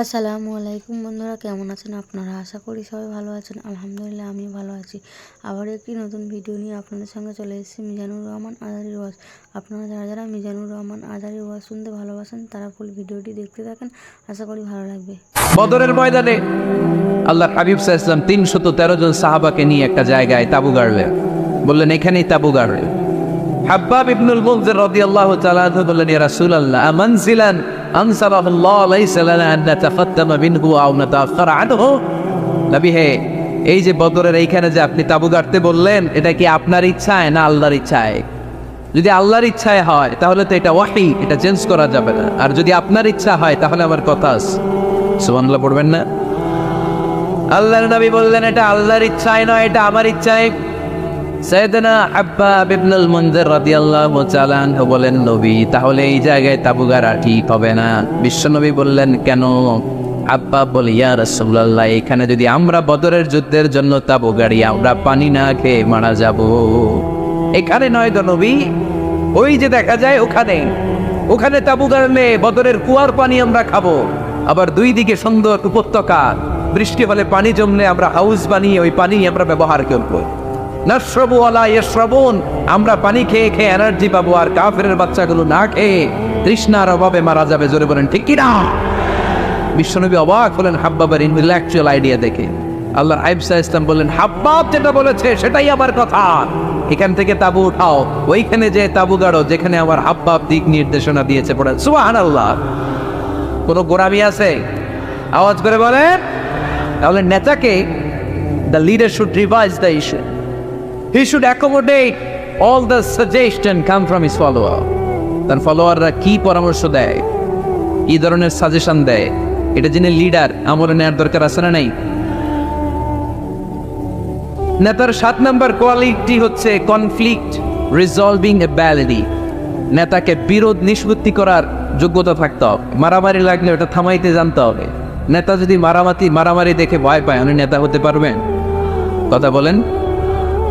আসসালামু আলাইকুম বন্ধুরা, কেমন আছেন আপনারা? আশা করি সবাই ভালো আছেন। আলহামদুলিল্লাহ আমি ভালো আছি। আবার একটি নতুন ভিডিও নিয়ে আপনাদের সঙ্গে চলে এসেছি মিজানুর রহমান আজারির ওয়াজ। আপনারা যারা যারা মিজানুর রহমান আজারির ওয়াজ শুনতে ভালোবাসেন তারা ফুল ভিডিওটি দেখতে থাকেন, আশা করি ভালো লাগবে। বদরের ময়দানে আল্লাহর হাবিব সাল্লাল্লাহু আলাইহি ওয়াসাল্লাম 313 জন সাহাবাকে নিয়ে একটা জায়গায় তাঁবু গাড়লেন। বললেন এখানেই তাঁবু গাড়লেন। হাব্বাব ইবনুল মুনজির রাদিয়াল্লাহু তাআলা আনহু বললেন, ইয়া রাসূলুল্লাহ আমানজিলান আনসারাহুল্লাহ লাইসা লানা আন নাতাফাত্তামা মিনহু আও নাতাআখার আনহু। নবী হে, এই যে বদরের এইখানে যে আপনি তাঁবু গাড়তে বললেন, এটা কি আপনার ইচ্ছায় না আল্লাহর ইচ্ছায়? যদি আল্লাহর ইচ্ছায় হয় তাহলে তো এটা ওয়াহী, এটা চেঞ্জ করা যাবে না। আর যদি আপনার ইচ্ছা হয় তাহলে আমার কথা আছে। সুবহানাল্লাহ পড়বেন না? আল্লাহর নবী বললেন এটা আল্লাহর ইচ্ছায় নয়, এটা আমার ইচ্ছায়। সাইয়েদনা হাব্বাব ইবনুল মুনজির রাদিয়াল্লাহু তাআলা আনহু বলেন, নবী তাহলে এই জায়গায় তাঁবু গাড়া ঠিক হবে না। বিশ্বনবী বললেন, কেন? হাব্বাব বলে, ইয়া রাসূলুল্লাহ এখানে যদি আমরা বদরের যুদ্ধের জন্য তাঁবু গাড়ি, আমরা পানি না খেয়ে মারা যাব। এখানে নয় তো নবী, ওই যে দেখা যায় ওখানে, ওখানে তাঁবু গাড়লে বদরের কুয়ার পানি আমরা খাবো। আবার দুই দিকে সুন্দর উপত্যকা, বৃষ্টি হলে পানি জমলে আমরা হাউস বানিয়ে ওই পানি আমরা ব্যবহার করব। নাশরাবু ওয়ালা ইয়াশরাবুন, আমরা পানি খেয়ে খেয়ে এনার্জি পাবো, আর কাফেরের বাচ্চাগুলো না খেয়ে তৃষ্ণার অভাবে মারা যাবে। জোরে বলেন ঠিক কি না? বিশ্বনবী অবাক হলেন হাব্বাবের ইন্টেলেকচুয়াল আইডিয়া দেখে। আল্লাহর হাবিব সাল্লাল্লাহু আলাইহি ওয়াসাল্লাম বললেন, হাব্বাব যেটা বলেছে সেটাই আমার কথা, এখান থেকে তাঁবু উঠাও, ওইখানে যে তাঁবু গাড়ো যেখানে আমার হাব্বাব দিক নির্দেশনা দিয়েছে। পড়ে সুবহানাল্লাহ। কোনো গোরামি আছে? আওয়াজ করে বলেন। তাহলে নেতাকে, the leader should revise the issue. He should accommodate all the suggestion come from his follower. তার ফলোয়াররা কি পরামর্শ দেয়, কি ধরনের সাজেশন দেয়, এটা যিনি লিডার আমলে নেওয়ার দরকার আছে না নাই? নেতার 7 নম্বর কোয়ালিটি হচ্ছে কনফ্লিক্ট রিজলভিং এবিলিটি। নেতাকে বিরোধ নিষ্পত্তি করার যোগ্যতা থাকতে হবে। মারামারি লাগলে ওটা থামাইতে জানতে হবে। নেতা যদি মারামারি দেখে ভয় পায়, উনি নেতা হতে পারবেন? কথা বলেন।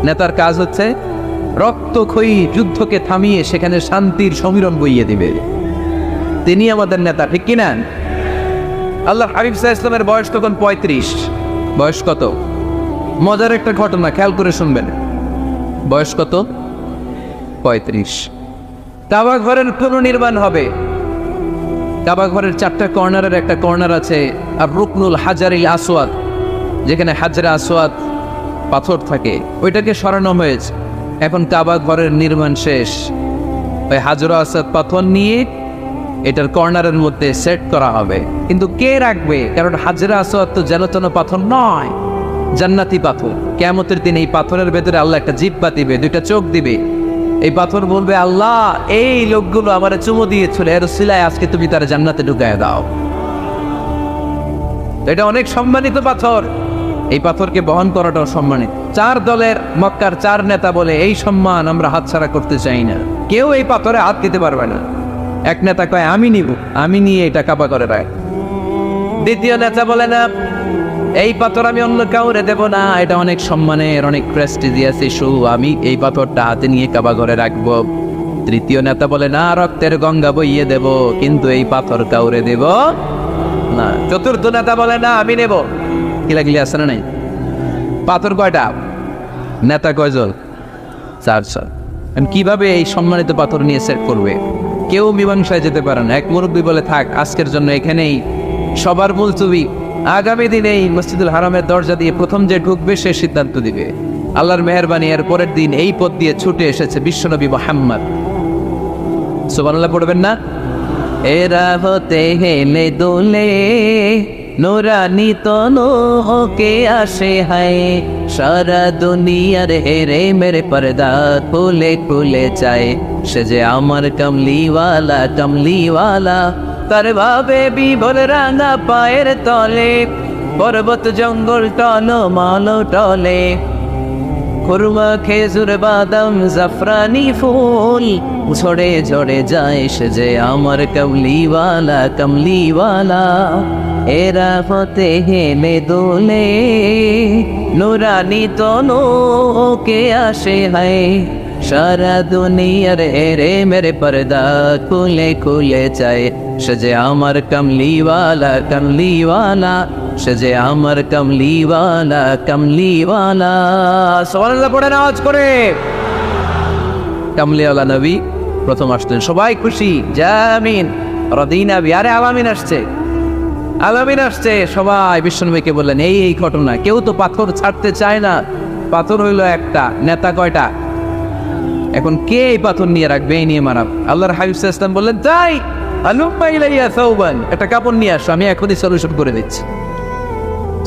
নেতার কাজ হচ্ছে রক্তক্ষয়ী যুদ্ধকে থামিয়ে সেখানে শান্তির সমীরণ বইয়ে দিবে। তিনি আমাদের নেতা, ঠিক কিনা? আল্লাহর হাবিব সাল্লাল্লাহু আলাইহি ওয়াসাল্লামের বয়স তখন 35। বয়স কত? মজার একটা ঘটনা, খেয়াল করে শুনবেন। বয়স কত? 35। কাবা ঘরের পুনর্নির্মাণ হবে। কাবা ঘরের 4টা কর্নারের একটা কর্নার আছে আর রুকনুল হাজারিল আসওয়াদ, যেখানে হাজরে আসওয়াদ পাথর থাকে, ওইটাকে সরানো হয়েছে। এখন কাবা ঘরের নির্মাণ শেষ, ওই হাজর আসওয়াদ পাথর নিয়ে এটার কর্নারের মধ্যে সেট করা হবে। কিন্তু কে রাখবে? কারণ হাজরে আসওয়াদ তো যেন পাথর নয়, জান্নাতি পাথর। কিয়ামতের দিন এই পাথরের ভেতরে আল্লাহ একটা জিহ্বা দিবে, 2টা চোখ দিবে। এই পাথর বলবে, আল্লাহ এই লোকগুলো আমারে চুমু দিয়েছিল, এর উসিলায় আজকে তুমি তার জান্নাতে ঢুকায় দাও। এটা অনেক সম্মানিত পাথর, এই পাথরকে বহন করাটাও সম্মানিত। 4 দলের মক্কার 4 নেতা বলে, এই সম্মান আমরা হাতছাড়া করতে চাই না, কেউ এই পাথরে হাত দিতে পারবে না। এক নেতা কয়, আমি নিব, আমি নিয়ে এটা কাবা করে রাখ। দ্বিতীয় নেতা বলে, না, এই পাথর আমি অন্য কাউরে দেব না, এটা অনেক সম্মানের, অনেক প্রেস্টিজিয়াস ইস্যু, আমি এই পাথরটা হাতে নিয়ে কাবা ঘরে রাখবো। তৃতীয় নেতা বলে, না, রক্তের গঙ্গা বইয়ে দেব, কিন্তু এই পাথর কাউরে দেব না। চতুর্থ নেতা বলে, না, আমি নেব। কি লাগলি আছে না নাই? পাথর কয়টা? নেতা কয়জন? 4জন। কিভাবে এই সম্মানিত পাথর নিয়ে সেট করবে? কেউ মীমাংসায় যেতে পারে না। এক মুরব্বী বলে, থাক আজকের জন্য এখানেই সবার মুলতবি, আগামী দিনে এই মসজিদুল হারামের দরজা দিয়ে প্রথম যে ঢুকবে সে সিদ্ধান্ত দিবে। আল্লাহর মেহেরবানি, এর পরের দিন এই পথ দিয়ে ছুটে এসেছে বিশ্বনবী মুহাম্মদ। সুবহানাল্লাহ পড়বেন না? এরা হতে হেলে দোলে নুরানি তনু হোকে আসে হায়, সারা দুনিয়ার হেরে মেরে পর্দা খুলে খুলে চায়, সে যে আমার কমলিওয়ালা কমলিওয়ালা। তার ভাবে বিভোর রাঙা পায়ের তলে, পর্বত জঙ্গল টল মাল টলে, খুরমা খেজুর বাদাম জাফরানি ফুল ঝরে ঝরে যায়, সে যে আমার কমলিওয়ালা কমলিওয়ালা। এরা হতে হেলে দোলে নুরানি তনু ওকে আসে হায়, সারা দুনিয়ার এরে মেরে পর্দা খুলে খুলে চায়, সে যে আমার কমলিওয়ালা কমলিওয়ালা, সে যে আমার কমলিওয়ালা কমলিওয়ালা। সুবহানাল্লাহ পড়ে আওয়াজ করে। কমলিওয়ালা নবী প্রথম আসলেন, সবাই খুশি, জামিন রদিনা বি, আরে আলামিন আসছে, আলামিন আসছে। সবাই বিশ্বনবীকে বললেন এই এই ঘটনা। কেউ তো পাথর ছাড়তে চায় না, পাথর হইল একটা, নেতা কয়টা? এখন কে এই পাথর নিয়ে রাখবে? এই নিয়ে মারাব। আল্লাহর হাবিব সাল্লাল্লাহু আলাইহি ওয়াসাল্লাম বললেন তাই আলুম্মা ইলাইয়া সাওবান, একটা কাপড় নিয়ে আসো, আমি এখনই সলিউশন করে দিচ্ছি।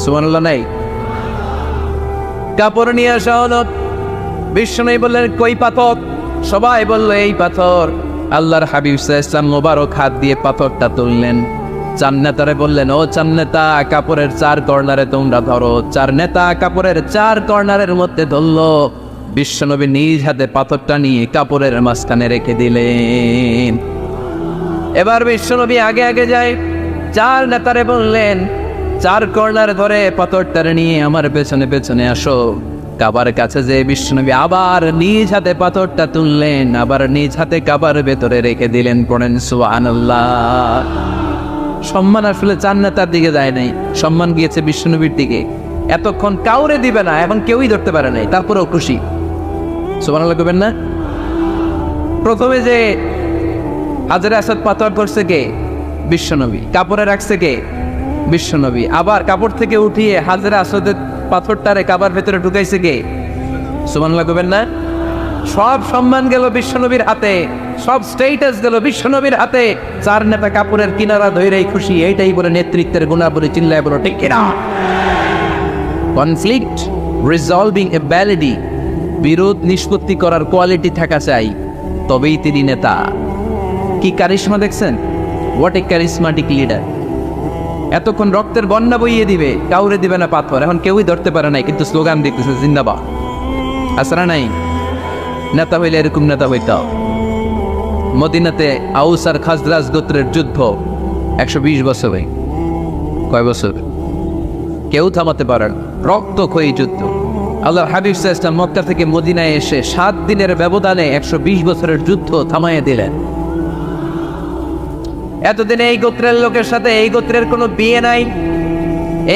সুবহানাল্লাহ নাই? কাপড় নিয়ে আসা হলো। বিশ্বনবী বললেন কই পাথর? সবাই বলল এই পাথর। আল্লাহর হাবিব সাল্লাল্লাহু আলাইহি ওয়াসাল্লাম মোবারক হাত দিয়ে পাথরটা তুললেন। চার নেতারে বললেন ও চার নেতা, কাপড়ের চার কর্নারে তোমরা ধরো। চার নেতা কাপড়ের চার কর্নারের মধ্যে ধরলো। বিশ্বনবী নিজ হাতে পাথরটা নিয়ে কাপড়ের মাঝখানে রেখে দিলেন। এবার বিশ্বনবী আগে আগে যায়, চার নেতারে বললেন চার কর্নার ধরে পাথরটা নিয়ে আমার পেছনে পেছনে আসো। কাবার কাছে যে বিশ্বনবী আবার নিজ হাতে পাথরটা তুললেন, আবার নিজ হাতে কাবার ভেতরে রেখে দিলেন। পড়েন সুবহানাল্লাহ। সম্মান আসলে চার নেতার দিকে যায় নাই, সম্মান গিয়েছে বিশ্বনবীর দিকে। এতক্ষণ কাউরে দিবে না, এখন কেউই ধরতে পারে নাই, তারপরেও খুশি। সুবহানাল্লাহ করবেন না? প্রথমে যে হাজরে আসাদ পাথর করছে কে? বিশ্বনবী। কাপড়ে রাখছে কে? বিশ্বনবী। আবার কাপড় থেকে উঠিয়ে হাজরে আসাদের পাথরটারে কাবার ভেতরে ঢুকাইছে কে? সুবহানাল্লাহ করবেন না? সব সম্মান গেল বিশ্বনবীর হাতে, সব স্টেটাস গেল বিশ্বনবীর হাতে। চার নেতা কাপড়ের কিনারা ধইরাই খুশি। এইটাই বলে নেতৃত্বের গুণাবলী, চিল্লায় বলো ঠিক কিনা? কনফ্লিক্ট রিজলভিং এবিলিটি, বিরোধ নিষ্পত্তি করার কোয়ালিটি থাকা চাই, তবেই তিনি নেতা। কি কারিশমা দেখছেন? What a charismatic leader. এতক্ষণ রক্তের বন্যা বইয়ে দিবে, কাউরে দিবে না পাথর। এখন কেউই ধরতে পারে নাই, কিন্তু স্লোগান দেখতেছে জিন্দাবাদ। আসরা নাই? নেতা হইলে এরকম নেতা হইতাম। মদিনাতে আউস আর খাজরাজ গোত্রের যুদ্ধ 120 বছরে। কয় বছর? কেউ থামাতে পারেন, রক্তক্ষয়ী যুদ্ধ। আল্লাহর হাবিব সাল্লাল্লাহু আলাইহি ওয়াসাল্লাম মক্কা থেকে মদিনায় এসে 7 দিনের ব্যবধানে 120 বছরের যুদ্ধ থামাইয়া দিলেন। এতদিন এই গোত্রের লোকের সাথে এই গোত্রের কোনো বিয়ে নাই,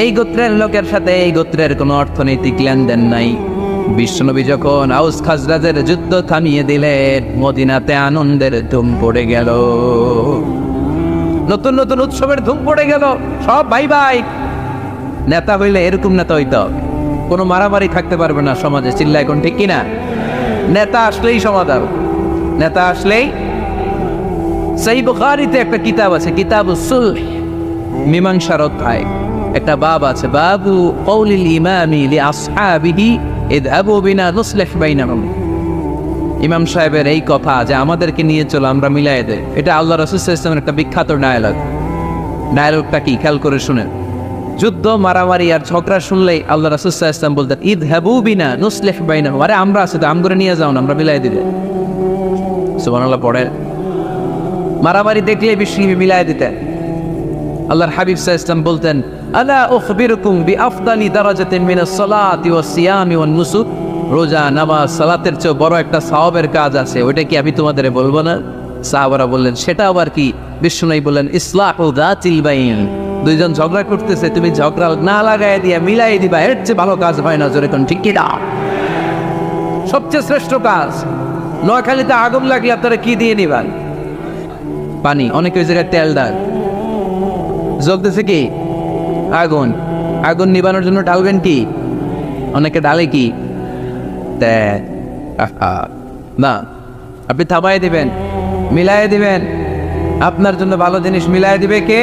এই গোত্রের লোকের সাথে এই গোত্রের কোনো অর্থনৈতিক লেনদেন নাই। বিশ্বনবী যখন আউস খাজরাজের যুদ্ধ থামিয়ে দিলেন, মদিনাতে আনন্দের ধুম পড়ে গেল, নতুন নতুন উৎসবের ধুম পড়ে গেল। সব ভাই ভাই। নেতা হইলে এরকম নেতা হইতো, কোনো মারামারি থাকতে পারবে না সমাজে। চিল্লা এখন ঠিক কিনা? নেতা আসলেই সমাধান, নেতা আসলেই। সহিহ বুখারীতে একটা কিতাব আছে, কিতাবুস সুলহ, মীমাংসার অধ্যায়। একটা বাব আছে, বাবু কওলিল ইমামি লিআসহাবিহি ইযহাবু বিনা নুসলিহ বাইনাহুম। ইমাম সাহেবের এই কথা যে আমাদেরকে নিয়ে চলো, আমরা মিলাই দেই, এটা আল্লাহ রাসূল সাল্লাল্লাহু আলাইহি ওয়াসাল্লামের একটা বিখ্যাত ডায়ালগ। ডায়ালগটা কি খেয়াল করে শুনেন। যুদ্ধ মারামারি আর ঝগড়া শুনলেই আল্লাহ রাসূল সাল্লাল্লাহু আলাইহি ওয়াসাল্লাম বলতেন ইযহাবু বিনা নুসলিহ বাইনাহুম, আরে আমরা আছি তো, আমগরে নিয়ে যাও না, আমরা মিলাই দিবে। সুবহানাল্লাহ পড়ে। মারামারি দেখলে বিশ্বনবী মিলাই দিতেন। আল্লাহর হাবিব সাল্লাল্লাহু আলাইহি ওয়াসাল্লাম বলতেন আলা উখবিরুকুম বিআফদালি দারাজাতিন মিনাস সালাতি ওয়াস সিয়ামি ওয়ান নুসুক, রোজা নামাজ সালাতের চেয়ে বড় একটা সওয়াবের কাজ আছে, ওইটা কি আমি তোমাদের বলবো না? সাহাবারা বললেন সেটা আবার কি? বিশ্বনবী বললেন ইসলাহু যাতিল বাইন, দুইজন ঝগড়া করতেছে, তুমি ঝগড়া না লাগায় দিয়া মিলাই দিবা, এর চেয়ে ভালো কাজ হয় না। জোরে কোন ঠিক কি না? সবচেয়ে শ্রেষ্ঠ কাজ। নোয়াখালীতে আগুন লাগলে আপনারা কি দিয়ে নিবেন? পানি। অনেকে ওই জায়গায় তেল ডাল। জ্বলতেছে কি? আগুন। আগুন নিবানোর জন্য ঢালবেন কি? অনেকে ঢালে কি? না, আপনি থামাই দিবেন, মিলাই দিবেন। আপনার জন্য ভালো জিনিস মিলাই দিবে কে?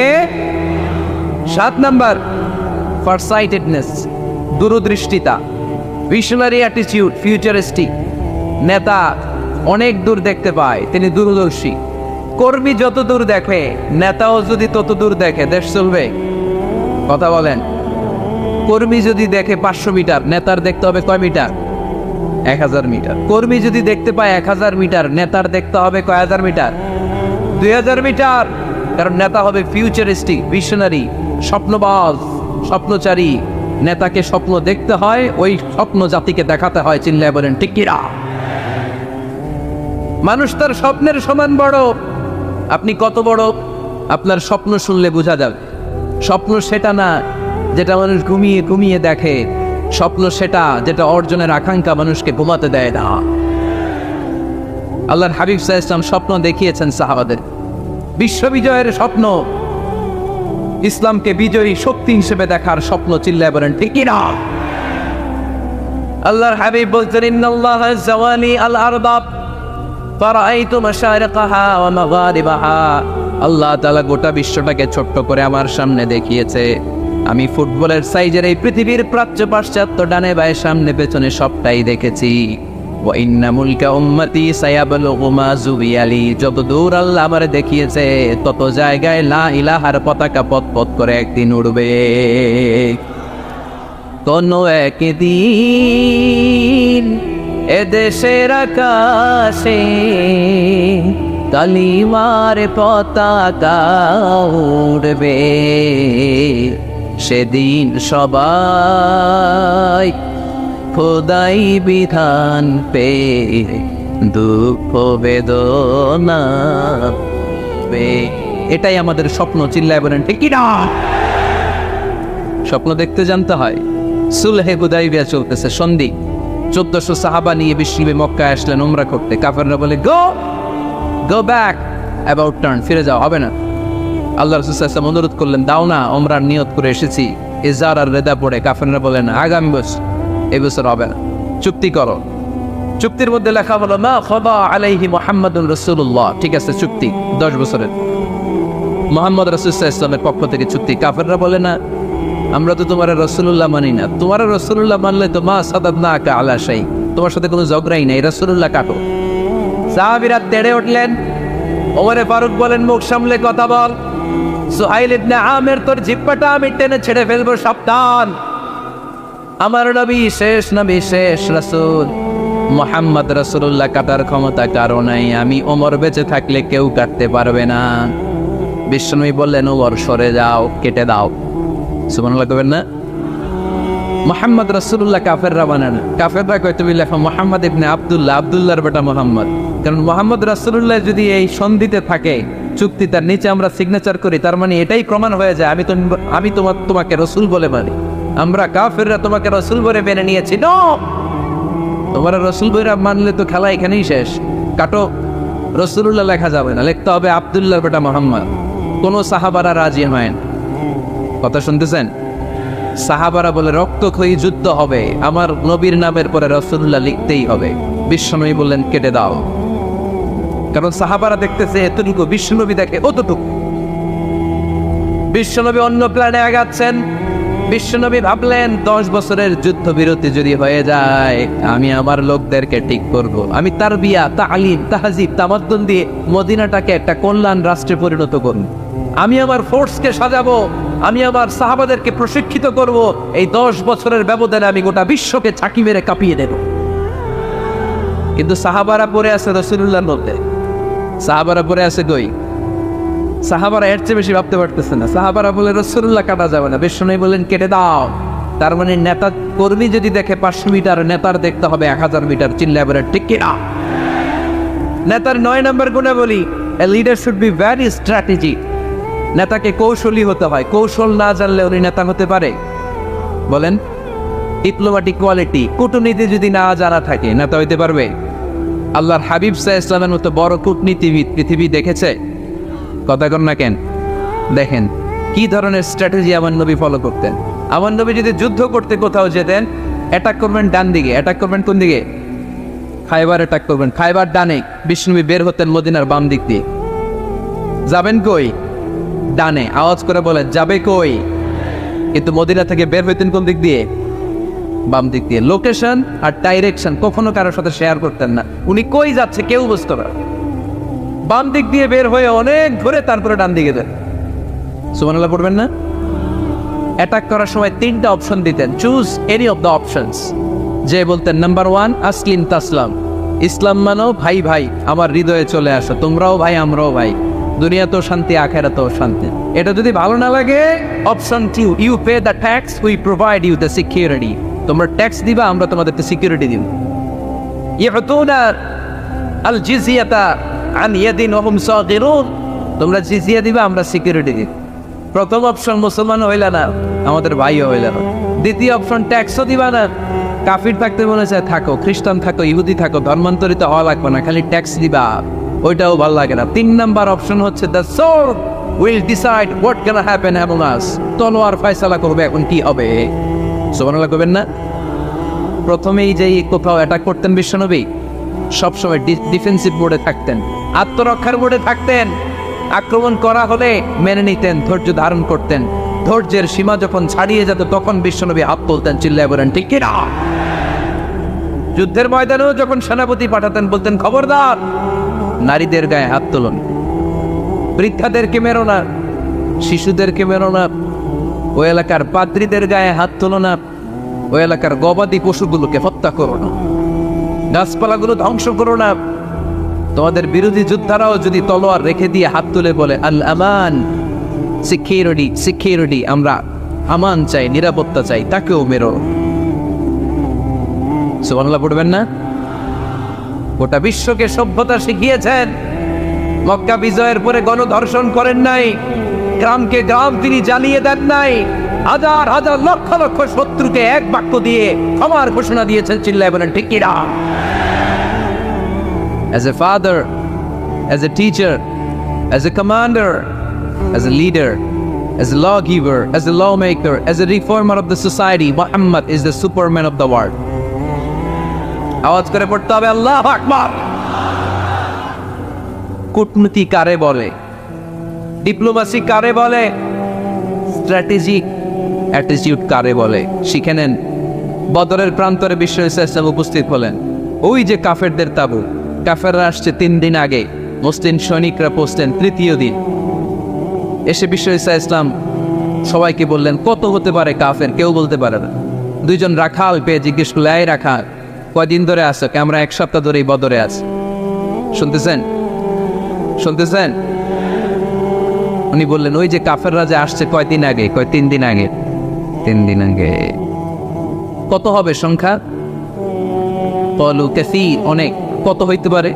7 নাম্বার, ফারসাইটেডনেস, দূরদৃষ্টিতা, ভিশনারি অ্যাটিটিউড, ফিউচারিস্টিক। নেতা অনেক দূর দেখতে পায়, তিনি দূরদর্শী। কর্মী যত দূর দেখে, নেতাও যদি তত দূর দেখে, দেশ চলবে? কথা বলেন। কর্মী যদি দেখে 500 মিটার, নেতার দেখতে হবে কয় মিটার? 1000 মিটার। কর্মী যদি দেখতে পায় 1000 মিটার, নেতার দেখতে হবে কয় হাজার মিটার? 2000 মিটার। কারণ নেতা হবে ফিউচারিস্টিক, ভিশনারি, স্বপ্নবাজ, স্বপ্নচারী। নেতাকে স্বপ্ন দেখতে হয়, ওই স্বপ্ন জাতিকে দেখাতে হয়। চিল্লায় বলেন ঠিক কিনা? মানুষ তার স্বপ্নের সমান বড়। আপনি কত বড় আপনার স্বপ্ন শুনলে বোঝা যাবে। স্বপ্ন সেটা না যেটা মানুষ ঘুমিয়ে ঘুমিয়ে দেখে, স্বপ্ন সেটা যেটা অর্জনের আকাঙ্ক্ষা মানুষকে ঘুমাতে দেয় না। আল্লাহর হাবিব সাল্লাল্লাহু আলাইহি ওয়াসাল্লাম স্বপ্ন দেখিয়েছেন সাহাবাদের, বিশ্ববিজয়ের স্বপ্ন, ইসলামকে বিজয়ী শক্তি হিসেবে দেখার স্বপ্ন। চিল্লায় বলেন ঠিক কি না? আল্লাহর হাবিব বলছেন, ইন্নাল্লাহা যাওয়ালি আল আরদা ফারাআইতু মাশারিকাহা ওয়া মাগারিবাহা। আল্লাহ তাআলা গোটা বিশ্বটাকে ছোট্ট করে আমার সামনে দেখিয়েছে। আমি ফুটবলের সাইজের এই পৃথিবীর প্রাচ্য পাশ্চাত্য ডানে বায়ে সামনে পেছনে সবটাই দেখেছি। ওয়া ইন্না মুলকা উম্মতি সায়াবলুগু মা যুবিয়ালি। যত দূর আল্লাহ আমারে দেখিয়েছে তত জায়গায় লা ইলাহার পতাকা পথ পথ করে একদিন উড়বে। কোনো একদিন এদেশের আকাশে কালিমার পতাকা উড়বে। সেদিন সবাই খোদাই বিধান পে দুঃখ বেদনা পে। এটাই আমাদের স্বপ্ন। চিল্লায় বলেন ঠিক কি না? স্বপ্ন দেখতে জানতে হয়। সুলহে হুদাইবিয়া চলতেছে, সন্ধি। 1400 সাহাবা নিয়ে বিশ্বনবী মক্কায় আসলেন উমরা করতে। কাফেররা বলে গো ব্যাক, অ্যাবাউট টার্ন, ফিরে যাও, হবে না। আল্লাহ রাসূল সাল্লাল্লাহু আলাইহি ওয়াসাল্লাম অনুরোধ করলেন, দাও না, উমরার নিয়ত করে এসেছি। ইজার আর রেদা পড়ে কাফেররা বলেন আগামী বছর, এই বছর হবে না, চুক্তি করো। চুক্তির মধ্যে লেখা হলো মা খাদা আলাইহি মুহাম্মাদুর রাসূলুল্লাহ। ঠিক আছে, চুক্তি 10 বছরের, মুহাম্মদ রাসূল সাল্লাল্লাহু আলাইহি ওয়াসাল্লামের পক্ষ থেকে চুক্তি। কাফেররা বলে না, আমরা তো তোমার রাসূলুল্লাহ মানি না। তোমার রাসূলুল্লাহ মানলে তো মা সাদাদনাকা আলা শাই, তোমার সাথে কোনো ঝগড়াই নাই, রাসূলুল্লাহ কাটো। সাহাবীরা তেড়ে উঠলেন। ওমরে ফারুক বলেন, মুখ সামলে কথা বল। সুহাইল ইবনে আমির, তোর জিহ্বাটা আমি টেনে ছেড়ে ফেলবো, সাবধান। আমার নবী শেষ নবী, শেষ রাসূল মুহাম্মদ রাসূলুল্লাহ কাটার ক্ষমতা কারো নাই। আমি ওমর বেঁচে থাকলে কেউ কাটতে পারবে না। বিশ্বনবী বললেন, ওমর সরে যাও, কেটে দাও। সুবহানাল্লাহ কবেন না? মুহাম্মদ রাসূলুল্লাহ কাফেররা মানে না। কাফেররা কয় তুমি লেখো মুহাম্মদ ইবনে আব্দুল্লাহ, আব্দুল্লাহর বেটা মুহাম্মদ। কারণ মুহাম্মদ রাসূলুল্লাহ যদি এই সন্ধিতে থাকে, চুক্তি তার নিচে আমরা সিগনেচার করি, তার মানে এটাই প্রমাণ হয়ে যায় আমি তোমাকে রাসূল বলে মানি। আমরা কাফেররা তোমাকে রাসূল বলে মেনে নিয়েছি। নো, তোমার রাসূল বলে মানলে তো খেলা এখানেই শেষ। কাটো, রাসূলুল্লাহ লেখা যাবে না, লিখতে হবে আব্দুল্লাহর বেটা মুহাম্মদ। কোন সাহাবারা রাজি হয় না। কথা শুনতেছেন? সাহাবারা বলে রক্তক্ষয়ী যুদ্ধ হবে, আমার নবীর নামের পরে রাসূলুল্লাহ লিখতেই হবে। বিশ্বনবী বললেন কেটে দাও। কারণ সাহাবারা দেখতেছে এতটুকু, বিশ্বনবী দেখে অতটুকু। বিশ্বনবী অন্য প্ল্যানে আগাচ্ছেন। বিশ্বনবী ভাবলেন 10 বছরের যুদ্ধবিরতি যদি হয়ে যায়, আমি আমার লোকদেরকে ঠিক করব। আমি তারবিয়া, তালিম, তাহজিব, তামাদ্দুন দিয়ে মদিনাটাকে একটা কল্যাণ রাষ্ট্রে পরিণত করব। আমি আমার ফোর্সকে সাজাবো, আমি আমার সাহাবাদেরকে প্রশিক্ষিত করব। এই 10 বছরের ব্যবধানে আমি গোটা বিশ্বকে ছাকি মেরে কাঁপিয়ে দেব। কিন্তু সাহাবারা পড়ে আছে রাসূলুল্লাহর মধ্যে, সাহাবারা পড়ে আছে কই? সাহাবারা এর চেয়ে বেশি ভাবতে পারতেছে না। সাহাবারা বলে রাসূলুল্লাহ কাটা যাবে না। বিশ্বনবী বলেন কেটে দাও। তার মানে নেতা কর্মী যদি দেখে 500 মিটার, নেতার দেখতে হবে 1000 মিটার। চিল্লায় বলে ঠিক কি না? নেতার 9 নম্বর গুণে বলি, a leader should be very strategy. নেতাকে কৌশলী হতে হয়। কৌশল না জানলে উনি নেতা হতে পারে? বলেন, ডিপ্লোম্যাটিক কোয়ালিটি, কূটনীতি যদি না জানা থাকে নেতা হইতে পারবে? আল্লাহর হাবিব সাল্লাল্লাহু আলাইহি ওয়াসাল্লামের মতো বড় কূটনীতিবিদ পৃথিবী দেখেছে? কথা কন না কেন? দেখেন কি ধরনের স্ট্র্যাটেজি আমার নবী ফলো করতেন। আমার নবী যদি যুদ্ধ করতে কোথাও যেতেন, অ্যাটাক করবেন ডান দিকে, অ্যাটাক করবেন কোন দিকে? খায়বার অ্যাটাক করবেন, খায়বার ডানে। বিষ্ণুবী বের হতেন মদিনার বাম দিক দিয়ে। যাবেন কই? ডানে। আওয়াজ করে বলেন যাবে কই? কিন্তু মদিনা থেকে বের হইতেন কোন দিক দিয়ে? বাম দিক দিয়ে। লোকেশন আর ডাইরেকশন কখনো কারোর সাথে শেয়ার করতেন না। উনি কই যাচ্ছে কেউ বুঝতে পারে। বাম দিক দিয়ে বের হয়ে অনেক ঘুরে তারপরে ডান দিকে যান। সুবহানাল্লাহ পড়বেন না? অ্যাটাক করার সময় 3টা অপশন দিতেন, choose any of the options. যে বলতেন নাম্বার 1 আসলিম তাসলাম, ইসলাম মানো, ভাই ভাই আমার হৃদয়ে চলে আসো, তোমরাও ভাই আমরাও ভাই, দুনিয়াতেও শান্তি আখিরাতেও শান্তি। এটা যদি ভালো না লাগে, option 2 you pay the tax, we provide you the security. তোমরা ট্যাক্স দিবা, আমরা তোমাদেরকে সিকিউরিটি দিব। ইউতুনা আল জিজিয়াতা আন ইয়াদিন ওয়া হুম সাগিরুন, তোমরা জিজিয়া দিবা, আমরা সিকিউরিটি দিব। প্রথম অপশন মুসলমান হইলা না, আমাদের ভাইও হইলা না। দ্বিতীয় অপশন ট্যাক্সও দিবা না, কাফির থাকতে মনে চায় থাকো, খ্রিস্টান থাকো, ইহুদি থাকো, ধর্মান্তরিত হওয়া লাগবে না, খালি ট্যাক্স দিবা, ওইটাও ভালো লাগে না। 3 নাম্বার অপশন হচ্ছে the sword will decide what can happen among আস, তলোয়ার ফয়সালা করবে এখন কি হবে। সুবহানাল্লাহ করবেন না? প্রথমেই যেই কোথাও অ্যাটাক করতেন বিশ্বনবী, সবসময় ডিফেন্সিভ মোডে থাকতেন, আত্মরক্ষার মোডে থাকতেন। আক্রমণ করা হলে মেনে নিতেন, ধৈর্য ধারণ করতেন। ধৈর্যের সীমা যখন ছাড়িয়ে যেত তখন বিশ্বনবী হাত তুলতেন, চিল্লায় বলেন ঠিক কি না? যুদ্ধের ময়দানেও যখন সেনাপতি পাঠাতেন বলতেন খবরদার নারীদের গায়ে হাত তুলুন, বৃদ্ধাদেরকে মেরো না, শিশুদেরকে মেরো না, ওই এলাকার পাদ্রীদের গায়ে হাত তুলো না, ওই এলাকার গবাদি পশুগুলোকে হত্যা করো না, গাছপালাগুলো ধ্বংস করো না। তোমাদের বিরোধী যোদ্ধারাও যদি তলোয়ার রেখে দিয়ে হাত তুলে বলে আল আমান, সিকিউরিটি সিকিউরিটি, আমরা আমান চাই, নিরাপত্তা চাই, তাকেও মেরো। সুবহানাল্লাহ পড়বেন না? গোটা বিশ্বকে সভ্যতা শিখিয়েছেন। মক্কা বিজয়ের পরে গণধর্ষণ করেন নাই, গ্রামকে গ্রাম তিনি জ্বালিয়ে দেন নাই, হাজার হাজার লক্ষ লক্ষ শত্রুকে এক বাক্য দিয়ে ক্ষমার ঘোষণা দিয়েছেন, চিল্লায় বলেন ঠিক কি না? As a father, as a teacher, as a commander, as a leader, as a lawgiver, as a lawmaker, as a reformer of the society, Muhammad is the superman of the world. আওয়াজ করে পড়তে হবে আল্লাহু আকবার। কূটনীতি কারে বলে, diplomacy কারে বলে, স্ট্র্যাটেজিক অ্যাটিটিউড কারে বলে শিখে নেন। বদরের প্রান্তরে বিশ্ব ইসলাম উপস্থিত হলেন। ওই যে কাফেরদের তাবু, কাফেররা আসছে 3 দিন আগে, মুসলিম সৈনিকরা পৌঁছলেন 3য় দিন। এসে বিশ্ব ইসলাম সবাইকে বললেন কত হতে পারে কাফের, কেউ বলতে পারে না। 2 জন রাখাল পেয়ে জিজ্ঞেস করলে এই রাখাল কয়দিন ধরে আসো? আমরা 1 সপ্তাহ ধরেই বদরে আছি। শুনতেছেন শুনতেছেন? উনি বললেন ওই যে কাফেররা যে আসছে কয়দিন আগে, 3 দিন আগে। 3 দিন আগে। কত হবে সংখ্যা? বলু কাসীর, অনেক। কত হইতে পারে?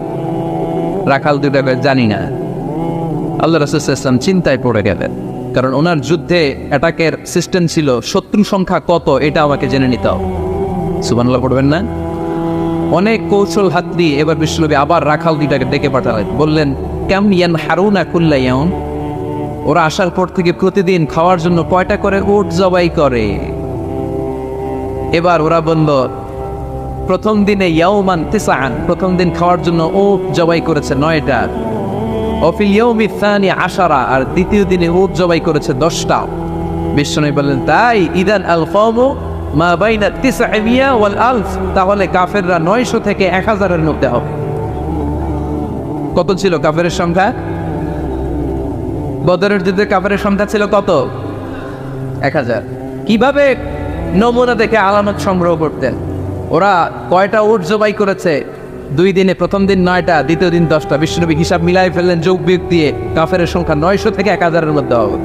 রাখাল 2টা জানি না। আল্লাহ রাসূল সাল্লাল্লাহু আলাইহি ওয়াসাল্লাম চিন্তায় পড়ে গেলেন, কারণ ওনার যুদ্ধে অ্যাটাকের সিস্টেম ছিল শত্রু সংখ্যা কত এটা আমাকে জেনে নিতে হবে। সুবহানাল্লাহ পড়বেন না? অনেক কৌশল হাত দিয়ে এবার বিশ্বনবী আবার রাখাল 2টাকে ডেকে পাঠালেন, বললেন কাম ইয়ানহারুনা কুল্লা ইয়াউম, ওরা আসার পর থেকে প্রতিদিন খাওয়ার জন্য কয়টা করে উট জবাই করে? এবার ওরা বলল প্রথম দিনে ইয়াউমান তিসআন, প্রথম দিন খাওয়ার জন্য উট জবাই করেছে 9টা। ওয়াফিল ইয়াউমি সানি 10, আর দ্বিতীয় দিনে উট জবাই করেছে 10টা। বিশ্বনবী বললেন তাই ইদান আল কওমু মা বাইনা 900 ওয়াল আলফ, তাহলে কাফেররা 900 থেকে 1000-এর মধ্যে হবে। কত ছিল কাফেরের সংখ্যা? বদরের যুদ্ধে কাফেরের সংখ্যা ছিল কত? 1000। কিভাবে নমুনা দেখে আলামত সংগ্রহ করতেন? ওরা কয়টা উট জবাই করেছে 2 দিনে? প্রথম দিন 9টা, দ্বিতীয় দিন 10টা। বিশ্বনবী হিসাব মিলাই ফেললেন যোগ বিয়োগ দিয়ে, কাফেরের সংখ্যা 900 থেকে 1000-এর মধ্যে হবে।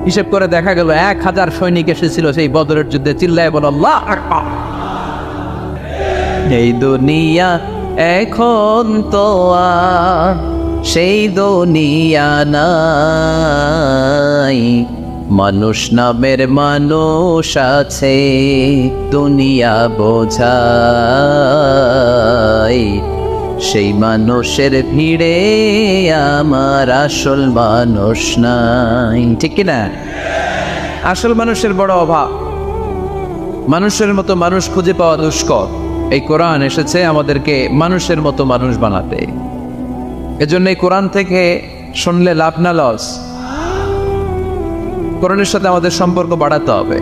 হিসেব করে দেখা গেল 1000 সৈনিক এসেছিল সেই বদরের যুদ্ধে। চিল্লায় বল আল্লাহু আকবার। এই দুনিয়া এখন তো আর সেই দুনিয়া নাই, মানুষ নামের মানুষ আছে দুনিয়া বোঝাই, সেই মানুষের ভিড়ে আমার আসল মানুষ নাই। ঠিক কিনা? আসল মানুষের বড় অভাব, মানুষের মতো মানুষ খুঁজে পাওয়া দুষ্কর। এই কোরআন এসেছে আমাদেরকে মানুষের মতো মানুষ বানাতে। এজন্য এই কোরআন থেকে শুনলে লাভ না লস? কোরআনের সাথে আমাদের সম্পর্ক বাড়াতে হবে,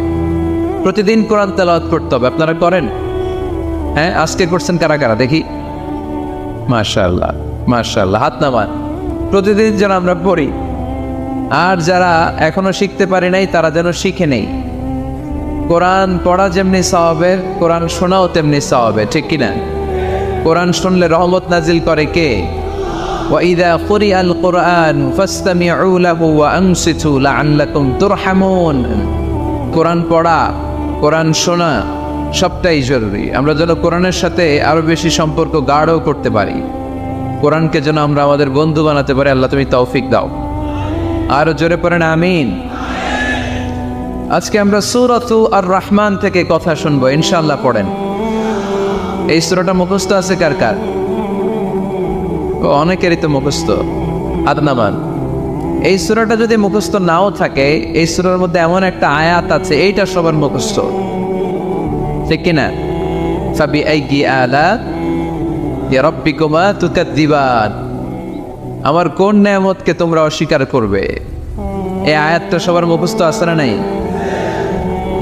প্রতিদিন কোরআন তেলাওয়াত করতে হবে। আপনারা করেন? হ্যাঁ, আজকে করছেন কারা কারা দেখি? মাশাআল্লাহ মাশাআল্লাহ, হাত নামান। প্রতিদিন যেন আমরা পড়ি, আর যারা এখনো শিখতে পারি নাই তারা যেন শিখে নেই। কোরআন পড়া যেমনি সওয়াবের, কোরআন শোনাও তেমনি সওয়াবের। ঠিক কিনা? কোরআন শুনলে রহমত নাজিল করে কে? وَإِذَا قُرِئَ الْقُرْآنُ فَاسْتَمِعُوا لَهُ وَأَنصِتُوا لَعَلَّكُمْ تُرْحَمُونَ। কোরআন পড়া, কোরআন শোনা সবটাই জরুরি। আমরা যেন কোরআনের সাথে আরো বেশি সম্পর্ক গাঢ় করতে পারি। কোরআনকে যেন আমরা আমাদের বন্ধু বানাতে পারি। আল্লাহ তুমি তৌফিক দাও। আরো জোরে পড়েন আমিন। আজকে আমরা সূরাতু আর রহমান থেকে কথা শুনবো ইনশাআল্লাহ। পড়েন। এই সূরাটা মুখস্থ আছে কার কার? অনেকেরই তো মুখস্থ। আদনামান, এই সূরাটা যদি মুখস্থ নাও থাকে, এই সূরার মধ্যে এমন একটা আয়াত আছে এইটা সবার মুখস্থ, ঠিক কিনা? ফাবিআইয়ি আলা'i রাব্বিকুমা তুকাযযিবান, আমার কোন নেয়ামতকে তোমরা অস্বীকার করবে। এই আয়াতটা সবার মুখস্থ আছে না নাই?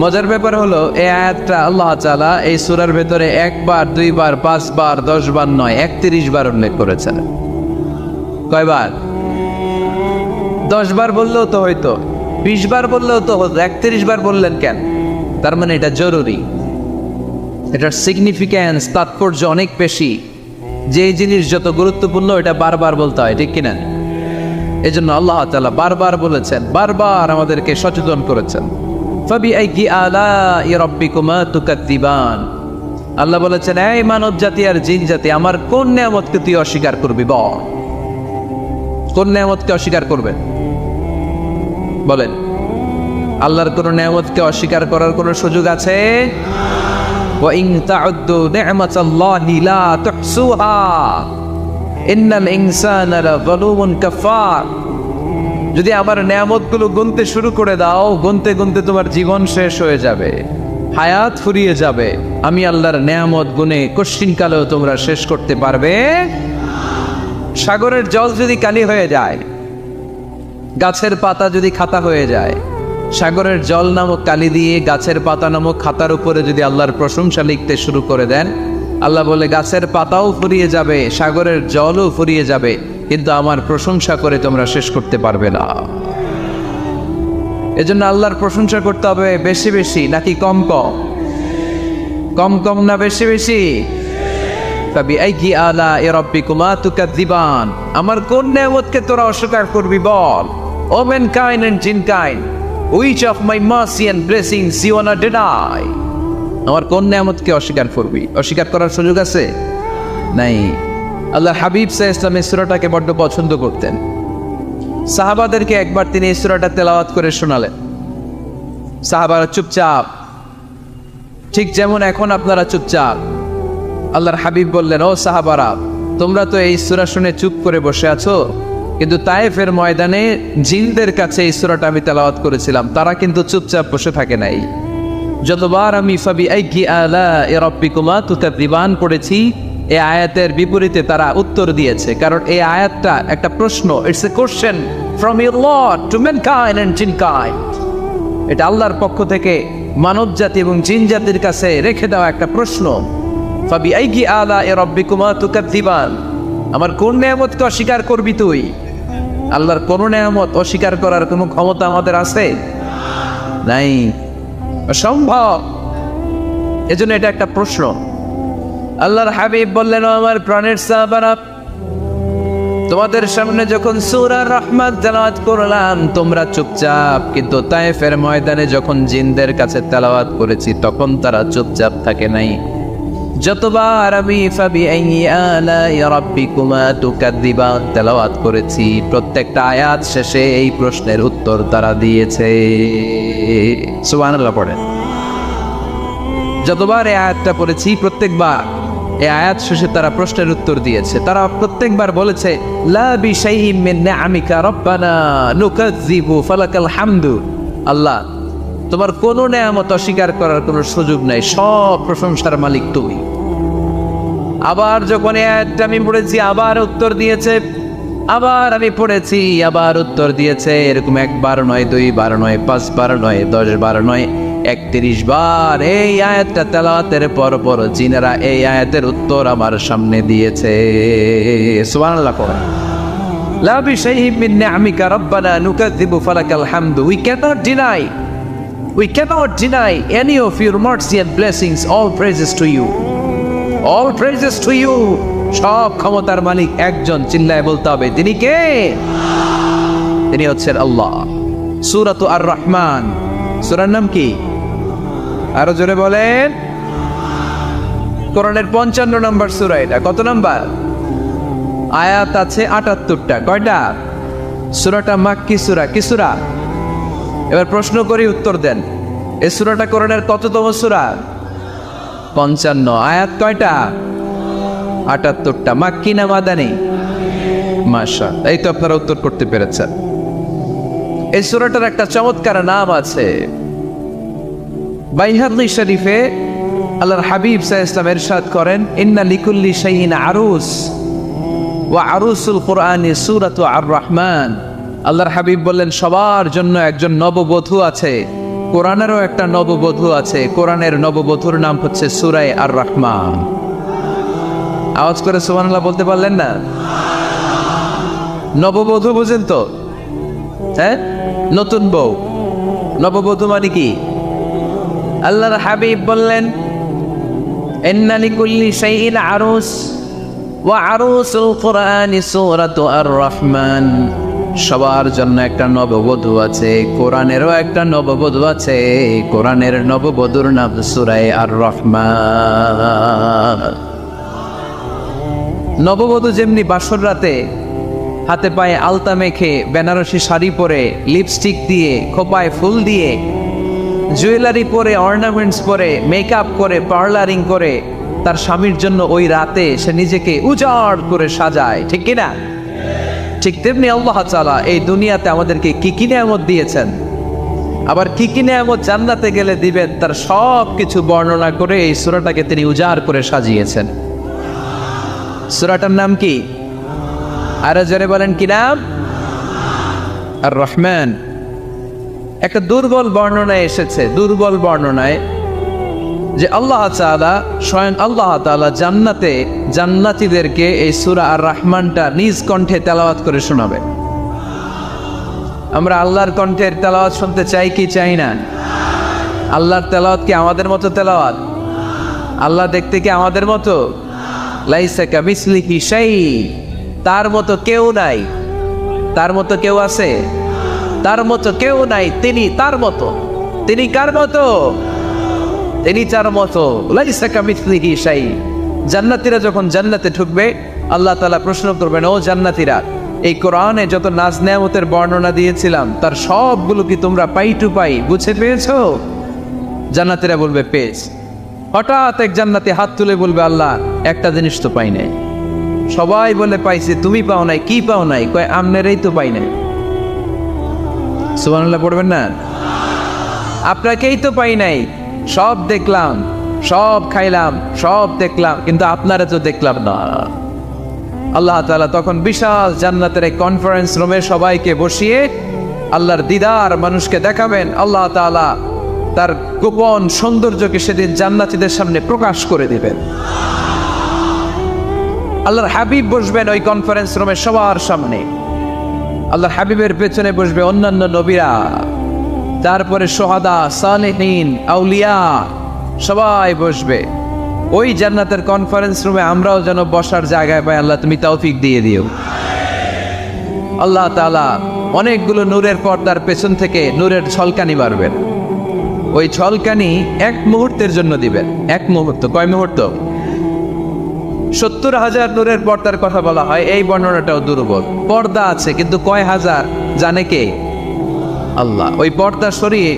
মজার ব্যাপার হলো এই আয়াতটা আল্লাহ তাআলা এই সূরার ভেতরে একবার, দুইবার, 5 বার, 10 বার নয়, 31 বার উল্লেখ করেছেন। কয়বার? 10 বার বললেও তো হয়তো, 20 বার বললেও তো হতো, 31 বার বললেন কেন? তার মানে এটা জরুরি, এটার সিগনিফিক্যান্স, তাৎপর্য অনেক বেশি। যে জিনিস যত গুরুত্বপূর্ণ এটা বারবার বলতে হয়, ঠিক কিনা? এই জন্য আল্লাহ তাআলা বারবার বলেছেন, বারবার আমাদেরকে সচেতন করেছেন। ফাবিআইয়ি আলা'i রাব্বিকুমা তুকাযযিবান, আল্লাহ বলেছেন, এই মানব জাতি আর জিন জাতি, আমার কোন নেয়ামতকে তুই অস্বীকার করবি বল? কোন নেয়ামতকে অস্বীকার করবেন বলেন? আল্লাহর কোন নেয়ামতকে অস্বীকার করার কোন সুযোগ আছে? ওয়া ইন তা'উদ্দু নি'মাতাল্লাহি লা তুহসুহা ইন্নাল ইনসানা লাযালুমুন কাফার। যদি আমার নেয়ামতগুলো গুনতে শুরু করে দাও, গুনতে গুনতে তোমার জীবন শেষ হয়ে যাবে, হায়াত ফুরিয়ে যাবে। আমি আল্লাহর নেয়ামত গুনে কশ্চিনকালেও তোমরা শেষ করতে পারবে। সাগরের জল যদি কালি হয়ে যায়, গাছের পাতা যদি খাতা হয়ে যায়, সাগরের জল নামক কালি দিয়ে গাছের পাতা নামক খাতার উপরে যদি আল্লাহর প্রশংসা লিখতে শুরু করে দেন, আল্লাহ বলে গাছের পাতাও ফুরিয়ে যাবে, সাগরের জলও ফুরিয়ে যাবে, কিন্তু আমার প্রশংসা করে তোমরা শেষ করতে পারবে না। এজন্য আল্লাহর প্রশংসা করতে হবে বেশি বেশি নাকি কম কম? কম কম না বেশি বেশি? ফাবিআইয়ি আলা'i রাব্বিকুমা তুকাযযিবান, আমার কোন নেয়ামতকে তোরা অস্বীকার করবি বল? O mankind and jinnkind, which of my mercy and blessings you wanna deny? আমার কোন নেয়ামতকে অস্বীকার করবি? অস্বীকার করার সুযোগ আছে? নাই। আল্লাহ হাবিব সাল্লাল্লাহু আলাইহি ওয়াসাল্লাম এই সূরাটাকে বড্ড পছন্দ করতেন। সাহাবাদেরকে একবার তিনি এই সূরাটা তেলাওয়াত করে শোনালেন। সাহাবারা চুপচাপ, ঠিক যেমন এখন আপনারা চুপচাপ। আল্লাহর হাবিব বললেন, ও সাহাবারা, তোমরা তো এই সূরা শুনে চুপ করে বসে আছো, কিন্তু তায়েফের ময়দানে জিনদের কাছে এই সূরাটা আমি তেলাওয়াত করেছিলাম, তারা কিন্তু চুপচাপ বসে থাকে নাই। যতবার আমি ফাবিআইয়ি আলা'i রাব্বিকুমা তুকাযযিবান পড়েছি, এই আয়াতের বিপরীতে তারা উত্তর দিয়েছে, কারণ এই আয়াতটা একটা প্রশ্ন। It's a question from your lord to mankind and jinnkind. এটা আল্লাহর পক্ষ থেকে মানব জাতি এবং জিন জাতির কাছে রেখে দেওয়া একটা প্রশ্ন। ফাবিআইয়ি আলা'i রাব্বিকুমা তুকাযযিবান, আমার কোন নেয়ামতকে অস্বীকার করবি তুই? আল্লাহর কোন নেয়ামত অস্বীকার করার কোনো ক্ষমতা আমাদের আছে? নাই, অসম্ভব। এজন্য এটা একটা প্রশ্ন। আল্লাহর হাবিব বললেন, আমার প্রাণের সাহাবারা, তোমাদের সামনে যখন সূরা রহমান তেলাওয়াত করলাম তোমরা চুপচাপ, কিন্তু তায়েফের ময়দানে যখন জিনদের কাছে তেলাওয়াত করেছি তখন তারা চুপচাপ থাকে নাই। যতবার আমি ফাবিআইয়ি আলা'i রাব্বিকুমা তুকাযযিবান তেলাওয়াত করেছি, প্রত্যেকটা আয়াত শেষে এই প্রশ্নের উত্তর তারা দিয়েছে। সুবহানাল্লাহ পড়েন। যতবার এই আয়াতটা পড়েছি প্রত্যেকবার এই আয়াত শেষে তারা প্রশ্নের উত্তর দিয়েছে। তারা প্রত্যেকবার বলেছে, লা বিশাইইন মিন নিআমিকা রাব্বানা নুকাযযিবু ফালাকাল হামদু। আল্লাহ, তোমার কোনো নেয়ামত অস্বীকার করার কোনো সুযোগ নাই, সব প্রশংসার মালিক তুমি। আবার যখন এই আয়াতটা আমি পড়েছি আবার উত্তর দিয়েছে, আবার আমি পড়েছি আবার উত্তর দিয়েছে। এরকম একবার নয়, 2 বার নয়, 5 বার নয়, 10 বার নয়, 31 বার এই আয়াতটা তেলাওয়াতের পর পর জিনেরা এই আয়াতের উত্তর আমার সামনে দিয়েছে। সুবহানাল্লাহ পড়েন। লা বিশাইইন মিন নিআমিকা রাব্বানা নুকাযযিবু ফালাকাল হামদু। We cannot deny any of your mercy and blessings. All praises to you. All praises to you. সব ক্ষমতার মালিক একজন, চিল্লায় বলতে হবে, তিনি কে? তিনি হচ্ছেন আল্লাহ। সূরাতু আর রহমান, সূরার নাম কি? আরো জোরে বলেন। কোরআনের 55 নম্বর সূরা। এটা কত নাম্বার? আয়াত আছে ৭৮টা। কয়টা? সূরাটা মাক্কি সূরা। কি সূরা? এবার প্রশ্ন করি, উত্তর দেন। এই সূরাটা কোরআনের কততম সূরা? ৫৫। আয়াত কয়টা? ৭৮টা। মাক্কি না মাদানী? মাশাআল্লাহ, এই তো আপনারা উত্তর করতে পেরেছেন। এই সূরাটার একটা চমৎকার নাম আছে। বাইহাকি শরীফে আল্লাহর হাবিব সাল্লাল্লাহু আলাইহি ওয়াসাল্লাম ইরশাদ করেন, ইন্না লিকুল্লি শাইইন আরুস ওয়া আরুসুল কুরআনি সূরাতু আর-রাহমান। আল্লাহর হাবিব বললেন, সবার জন্য একজন নববধূ আছে, কোরআনেরও একটা নববধূ আছে। কোরআনের নববধূর নাম হচ্ছে সূরা আর-রাহমান। আওয়াজ করে সুবহানাল্লাহ বলতে পারলেন না? নববধূ বুঝেন তো? হ্যাঁ, নতুন বউ। নববধূ মানে কি? আল্লাহর হাবিব বললেন, ইন্না লিকুল্লি শাইইন আরুস ওয়া আরুসুল কুরআনি সূরাতু আর-রাহমান। সবার জন্য একটা নববধূ আছে, কোরআনেরও একটা নববধূ আছে। কোরআনের নববধূর নাম সূরা আর-রাহমান। নববধূ যেমনি বাসর রাতে হাতে পায়ে আলতা মেখে, বেনারসি শাড়ি পরে, লিপস্টিক দিয়ে, খোপায় ফুল দিয়ে, জুয়েলারি পরে, অর্নামেন্টস পরে, মেকআপ করে, পার্লারিং করে তার স্বামীর জন্য ওই রাতে সে নিজেকে উজাড় করে সাজায়, ঠিক কিনা? ঠিক তেমনি আল্লাহ তাআলা এই দুনিয়াতে আমাদেরকে কি কি নিয়ামত দিয়েছেন, আবার কি কি নিয়ামত জান্নাতে গেলে দিবেন, তার সব কিছু বর্ণনা করে এই সূরাটাকে তিনি উজাড় করে সাজিয়েছেন। সূরাটার নাম কি? আরো জোরে বলেন, কি নাম? আর-রাহমান। একটা দুর্বল বর্ণনায় এসেছে, দুর্বল বর্ণনায়, যে আল্লাহ তাআলা, স্বয়ং আল্লাহ তাআলা জান্নাতে জান্নাতীদেরকে এই সূরা আর-রাহমানটা নিজ কণ্ঠে তেলাওয়াত করে শোনাবে। আমরা আল্লাহর কণ্ঠের তেলাওয়াত শুনতে চাই কি চাই না? আল্লাহর তেলাওয়াত কি আমাদের মতো তেলাওয়াত? আল্লাহ দেখতে কি আমাদের মতো? লাইসা কামিসলিহি শাই, তার মতো কেউ নাই। তার মতো কেউ আছে? তার মতো কেউ নাই। তিনি তার মতো। তিনি কার মতো? তিনি তার মতো। লাইসা কামিসলিহি শাই। জান্নাতীরা যখন জান্নাতে ঢুকবে, আল্লাহ তাআলা প্রশ্ন করবেন, ও জান্নাতীরা, এই কোরআনে যত নাজ নেয়ামতের বর্ণনা দিয়েছিলাম তার সবগুলো কি তোমরা পাই টু পাই বুঝে পেয়েছো? জান্নাতীরা বলবে পেয়েছি। হঠাৎ এক জান্নাতি হাত তুলে বলবে, আল্লাহ, একটা জিনিস তো পাই নাই। সবাই বলে পাইছে, তুমি পাও নাই। কি পাও নাই? কয়, আমনেরই তো পাই নাই। সুবহানাল্লাহ পড়বেন না? আপনাকেই তো পাই নাই। সব দেখলাম, সব খাইলাম, সব দেখলাম, কিন্তু আপনারা তো দেখলাম না। আল্লাহ তাআলা তখন বিশাল জান্নাতের এক কনফারেন্স রুমে সবাইকে বসিয়ে আল্লাহর দিদার মানুষকে দেখাবেন। আল্লাহ তাআলা তার গোপন সৌন্দর্যকে সেদিন জান্নাতীদের সামনে প্রকাশ করে দিবেন। আল্লাহর হাবিব বসবেন ওই কনফারেন্স রুমে সবার সামনে। আল্লাহর হাবিবের পেছনে বসবে অন্যান্য নবীরা, তারপরে সোহাদা, সালেহিন, আউলিয়া সবাই বসবে। ওই জান্নাতের কনফারেন্স রুমে আমরাও যেন বসার জায়গায় পাই, আল্লাহ তুমি তৌফিক দিয়ে দিও। আল্লাহ তাআলা অনেকগুলো নূরের পর্দার পেছন থেকে নূরের ঝলকানি মারবেন। ওই ঝলকানি এক মুহূর্তের জন্য দিবেন। এক মুহূর্ত। কয় মুহূর্ত? ৭০,০০০ নূরের পর্দার কথা বলা হয়। এই বর্ণনাটাও দুর্বল। পর্দা আছে, কিন্তু কয় হাজার জানে কে? আল্লাহ। ওই পর্দা সরিয়ে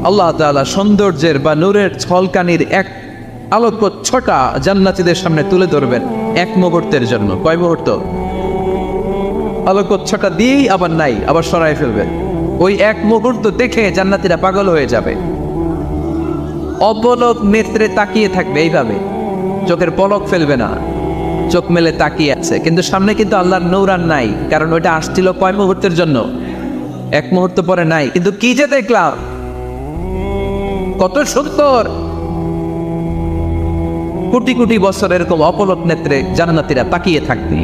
আল্লাহ তাআলা সৌন্দর্যের বা নূরের ঝলকানির এক আলোকচ্ছটা জান্নাতীদের সামনে তুলে ধরবেন এক মুহূর্তের জন্য। কয় মুহূর্ত? আলোকচ্ছটা দিয়েই আবার নাই, আবার সরাই ফেলবেন। ওই এক মুহূর্ত দেখে জান্নাতীরা পাগল হয়ে যাবে, অপলক নেত্রে তাকিয়ে থাকবে। এইভাবে চোখের পলক ফেলবে না, চোখ মেলে তাকিয়ে আছে। কিন্তু সামনে কিন্তু আল্লাহর নূর আর নাই, কারণ ওইটা আসছিল কয় মুহূর্তের জন্য? এক মুহূর্ত পরে নাই। কিন্তু কি যে দেখলাম, কত সুন্দর! কোটি কোটি বছর এরকম অপলক নেত্রে জান্নাতীরা তাকিয়ে থাকবে।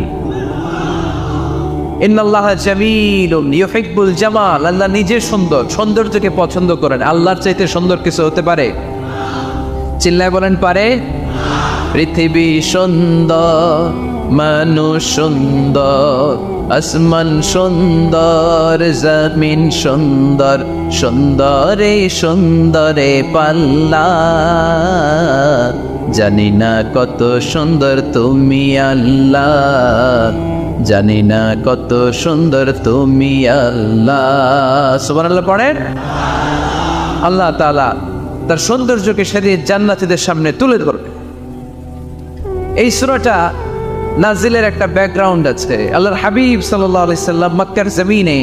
ইন্নাল্লাহা জামিলুন ইউহিব্বুল জামাল। আল্লাহ নিজে সুন্দর, সৌন্দর্যকে পছন্দ করেন। আল্লাহর চাইতে সুন্দর কিছু হতে পারে? চিল্লায় বলেন, পারে? পৃথিবী সুন্দর, মানুষ সুন্দর, আসমান সুন্দর, জমিন সুন্দর, সুন্দরে সুন্দরে পাল্লা। জানি না কত সুন্দর তুমি আল্লাহ, জানি না কত সুন্দর তুমি আল্লাহ। সুবহানাল্লাহ পড়েন। আল্লাহ তাআলা তার সৌন্দর্যকে সেদিন জান্নাতীদের সামনে তুলে ধরবে। এই সূরাটা নাজিলের একটা ব্যাকগ্রাউন্ড আছে। আল্লাহর হাবিব সাল্লাল্লাহু আলাইহি সাল্লাম মক্কার জমিনে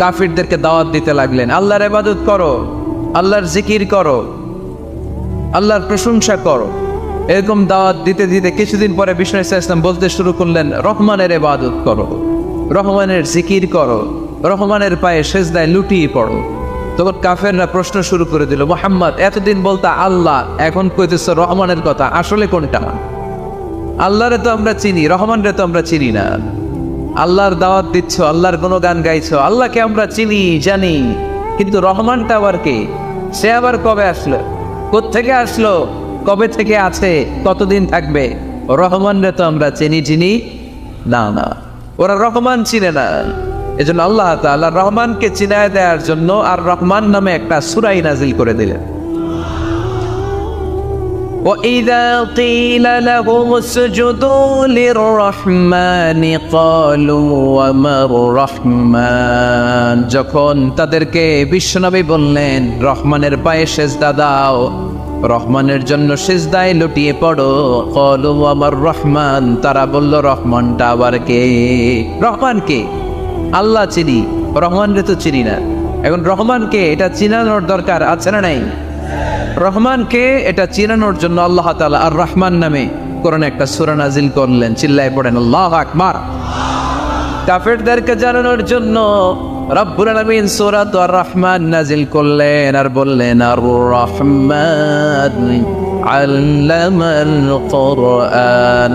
কাফিরদেরকে দাওয়াত দিতে লাগলেন, আল্লাহর ইবাদত করো, আল্লাহর জিকির করো, আল্লাহর প্রশংসা করো। এরকম দাওয়াত দিতে দিতে কিছুদিন পরে বিষ্ণু ইসলাম বলতে শুরু করলেন, রহমানের ইবাদত করো, রহমানের জিকির করো, রহমানের পায়ে সেজদায় লুটিয়ে পড়ো। তখন কাফেররা প্রশ্ন শুরু করে দিল, মুহাম্মদ এতদিন বলতা আল্লাহ, এখন কইতেছ রহমানের কথা, আসলে কোনটা? আল্লাহরে তো আমরা চিনি, রহমানরে তো আমরা চিনি না। আল্লাহর দাওয়াত দিচ্ছ, আল্লাহর গুণগান গাইছো, আল্লাহকে আমরা চিনি জানি, কিন্তু রহমানটা আবার কে? সে আবার কবে আসলো, কোত্থেকে আসলো, কবে থেকে আছে, কতদিন থাকবে? রহমানরে তো আমরা চিনি না। না, ওরা রহমান চিনে না। এজন্য আল্লাহ তাআলা রহমানকে চিনায় দেওয়ার জন্য আর রহমান নামে একটা সূরা নাজিল করে দিলেন। وَإِذَا قِيلَ لَهُمُ اسْجُدُوا لِلرَّحْمَنِ قَالُوا وَمَا الرَّحْمَنُ, যখন তাদেরকে বিশ্বনবী বললেন রহমানের পায়ে সেজদা দাও, রহমানের জন্য সেজদায় লুটিয়ে পড়ো, قَالُوا وَمَا الرَّحْمَنُ, তারা বলল রহমানটা আবার কে? রহমান কে? আল্লাহ চিনি, রহমানরে তো চিনি না। এখন রহমানকে এটা চিনানোর দরকার আছে না নাই? রহমানকে এটা চিনানোর জন্য আল্লাহ তাআলা আর রহমান নামে কোরআনে একটা সূরা নাজিল করলেন। চিল্লায় পড়েন আল্লাহু আকবার। কাফেরদেরকে জানানোর জন্য রব্বুল আলামিন সূরা আর রহমান নাজিল করলেন আর বললেন, আর রহমান আল্লামাল কুরআন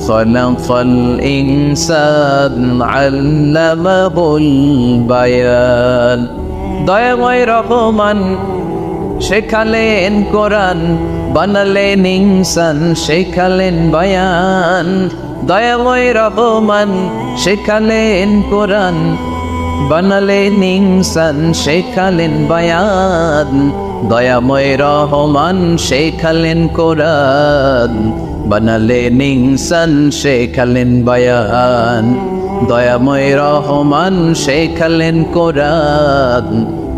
খালাকাল ইনসান আল্লামাহুল বায়ান। দয়াময় রহমান শেখালেন কোরআন, বানালেন ইনসান, শেখালেন বায়ান। দয়াময় রহমান শেখালেন কোরআন, বানালেন ইনসান, শেখালেন বায়ান। দয়াময় রহমান শেখালেন কোরআন, বানালেন ইনসান, শেখালেন বায়ান। দয়াময় রহমান শেখালেন কোরআন,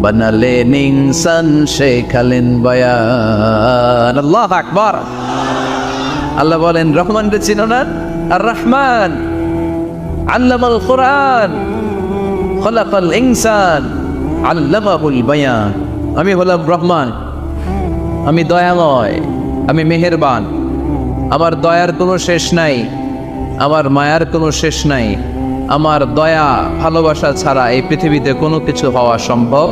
বানালেন ইনসান, শেখালেন বায়ান। আল্লাহু আকবার। আল্লাহ বলেন রহমানকে চিনো না? আর রহমান আল্লামাল কুরআন খালাকাল ইনসান আল্লামাহুল বায়ান। আমি হলাম রহমান, আমি দয়াময়, আমি মেহেরবান। আমার দয়ার কোনো শেষ নাই, আমার মায়ার কোনো শেষ নাই। আমার দয়া ভালোবাসা ছাড়া এই পৃথিবীতে কোনো কিছু হওয়া সম্ভব।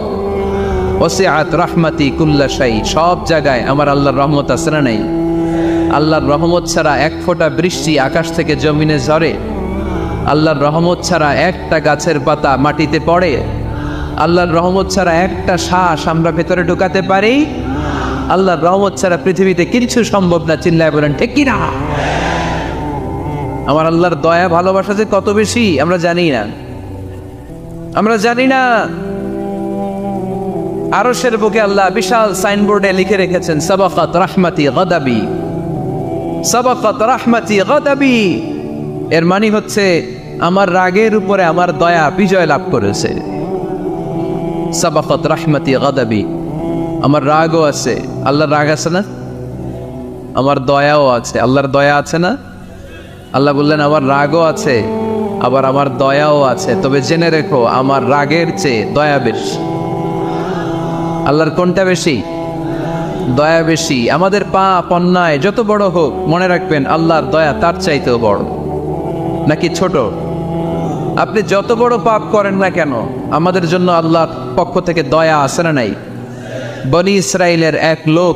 ওয়াসিআত রাহমাতি কুল্লা শাই, সব জায়গায় আমার আল্লাহর রহমত আছে না নাই? আল্লাহর রহমত ছাড়া এক ফোঁটা বৃষ্টি আকাশ থেকে জমিনে ঝরে, আল্লাহর রহমত ছাড়া একটা গাছের পাতা মাটিতে পড়ে, আল্লাহর রহমত ছাড়া একটা শ্বাস আমরা ভেতরে ঢুকাতে পারি। আল্লাহর রহমত ছাড়া পৃথিবীতে কিছু সম্ভব না। চিল্লায় বলেন ঠিক কি না? আমার আল্লাহর দয়া ভালোবাসা যে কত বেশি আমরা জানি না, আমরা জানি না। আরশের বুকে আল্লাহ বিশাল সাইনবোর্ডে লিখে রেখেছেন, সাবাকাত রাহমাতি গাদাবি, সাবাকাত রাহমাতি গাদাবি। এর মানে হচ্ছে আমার রাগের উপরে আমার দয়া বিজয় লাভ করেছে। সাবাকাত রাহমাতি গাদাবি, আমার রাগও আছে, আল্লাহর রাগ আছে না? আমার দয়াও আছে, আল্লাহর দয়া আছে না? আল্লাহ বললেন আমার রাগও আছে, আবার আমার দয়াও আছে। তবে জেনে রেখো আমার রাগের চেয়ে দয়া বেশি। আল্লাহর কোনটা বেশি? দয়া বেশি। আমাদের পাপ অন্যায় যত বড় হোক, মনে রাখবেন আল্লাহর দয়া তার চাইতেও বড়। নাকি ছোট? আপনি যত বড় পাপ করেন না কেন, আমাদের জন্য আল্লাহর পক্ষ থেকে দয়া আছে না নাই? বনি ইসরাইলের এক লোক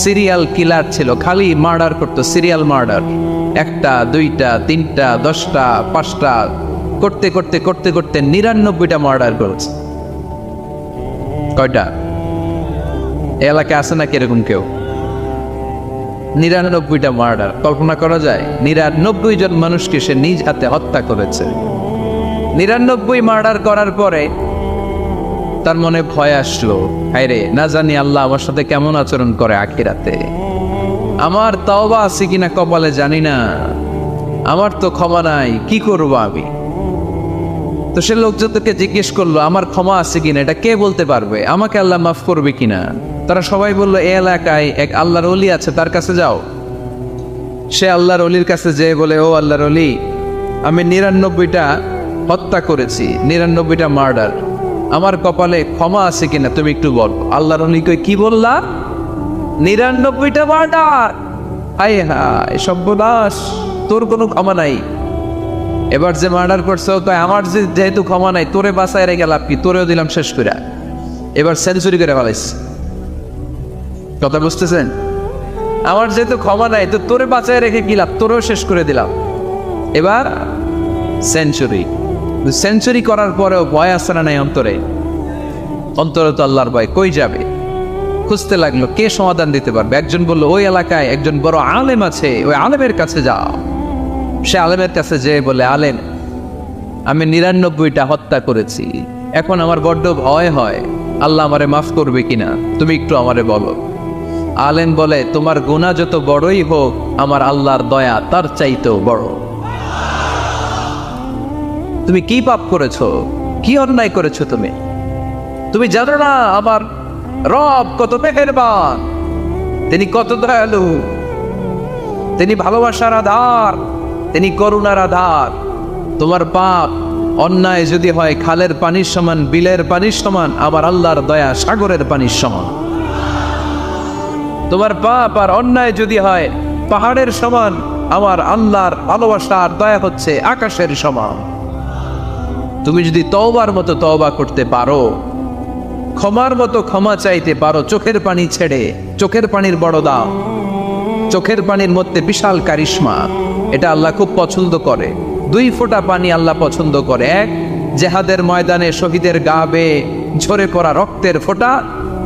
সিরিয়াল কিলার ছিল, খালি মার্ডার করতো, সিরিয়াল মার্ডার। একটা, দুইটা, তিনটা, 10টা, 5টা করতে করতে করতে করতে 99টা মার্ডার করেছে। কয়টা? এলাকায় আছে নাকি এরকম কেউ? 99টা মার্ডার। কল্পনা করা যায়? 99 জন মানুষকে সে নিজ হাতে হত্যা করেছে। 99 মার্ডার করার পরে তার মনে ভয় আসলো, হায়রে না জানি আল্লাহ আমার সাথে কেমন আচরণ করে আখিরাতে, আমার তওবা আছে কিনা কপালে জানি না। আমার তো ক্ষমা নাই, কি করব আমি? তো সে লোকজনকে জিজ্ঞেস করলো, আমার ক্ষমা আছে কিনা, এটা কে বলতে পারবে? আমাকে আল্লাহ মাফ করবে কিনা? তারা সবাই বলল, এই এলাকায় এক আল্লাহর ওলি আছে, তার কাছে যাও। সে আল্লাহর ওলির কাছে যেয়ে বলে, ও আল্লাহর ওলি, আমি 99টা হত্যা করেছি, 99টা মার্ডার, আমার কপালে ক্ষমা আছে কিনা তুমি একটু বলো। আল্লাহর ওলি কই, কি বললা? 99টা মার্ডার? হায় হায় সর্বনাশ, তোর কোনো ক্ষমা নাই। এবার যে মার্ডার করছে কয়, আমার যেহেতু ক্ষমা নাই, তোরে বাঁচায় রেখে লাভ কি, তোরেও দিলাম শেষ করে। এবার সেঞ্চুরি করে ফেলাইছে। কথা বুঝতেছেন? আমার যেহেতু ক্ষমা নাই, তো তোরে বাঁচায় রেখে কি লাভ, তোরেও শেষ করে দিলাম। এবার সেঞ্চুরি। সেঞ্চুরি করার পরেও ভয় আসে না নাই অন্তরে? অন্তরে তো আল্লাহর ভয়, কই যাবে? খুঁজতে লাগলো কে সমাধান দিতে পারবে। একজন বললো, ওই এলাকায় একজন বড় আলেম আছে, ওই আলেমের কাছে যাও। সে আলেমের কাছে যেয়ে বলে, আলেম, আমি 99টা হত্যা করেছি, এখন আমার বড্ড ভয় হয়, আল্লাহ আমারে মাফ করবে কিনা, তুমি একটু আমারে বলো। আলেম বলে, তোমার গুনাহ যত বড়ই হোক, আমার আল্লাহর দয়া তার চাইতেও বড়। তুমি কি পাপ করেছো, কি অন্যায় করেছো তুমি? তুমি জানো না আমার রব কত মেহেরবান, তিনি কত দয়ালু, তিনি ভালোবাসার আধার, তিনি করুণার আধার। তোমার পাপ অন্যায় যদি হয় খালের পানির সমান, বিলের পানির সমান, আমার আল্লাহর দয়া সাগরের পানির সমান। তোমার পাপ আর অন্যায় যদি হয় পাহাড়ের সমান, আমার আল্লাহর ভালোবাসা আর দয়া হচ্ছে আকাশের সমান। তুমি যদি তওবার মতো তওবা করতে পারো, ক্ষমার মতো ক্ষমা চাইতে পারো, চোখের পানি ছেড়ে, চোখের পানির বড় দাম, চোখের পানির মধ্যে বিশাল কারিশমা, এটা আল্লাহ খুব পছন্দ করে। 2 ফোঁটা পানি আল্লাহ পছন্দ করে। এক, জেহাদের ময়দানে শহীদের গা বেয়ে ঝরে পড়া রক্তের ফোঁটা।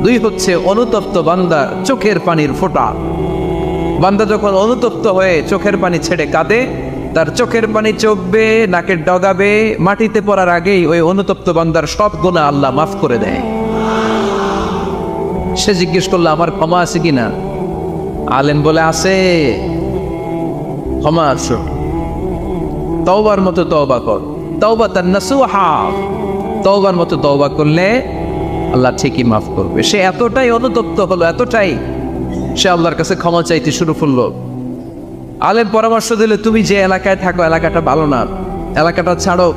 2 হচ্ছে অনুতপ্ত বান্দার চোখের পানির ফোঁটা। বান্দা যখন অনুতপ্ত হয়ে চোখের পানি ছেড়ে কাঁদে, তার চোখের পানি চোখ বেয়ে নাকের ডগা বেয়ে মাটিতে পড়ার আগেই ওই অনুতপ্ত বান্দার সব গুনাহ আল্লাহ মাফ করে দেয়। সে জিজ্ঞেস করলো, আমার ক্ষমা আছে কিনা? আলেম বলে, আছে, ক্ষমা আছে, তওবার মতো তওবা কর, তাওবাতান নাসুহা, তওবার মতো তওবা করলে আল্লাহ ঠিকই মাফ করবে। সে এতটাই অনুতপ্ত হলো, এতটাই, সে আল্লাহর কাছে ক্ষমা চাইতে শুরু করলো। আলেম পরামর্শ দিলে, তুমি যে এলাকায় থাকো এলাকাটা ভালো না, এলাকাটা ছাড়ো,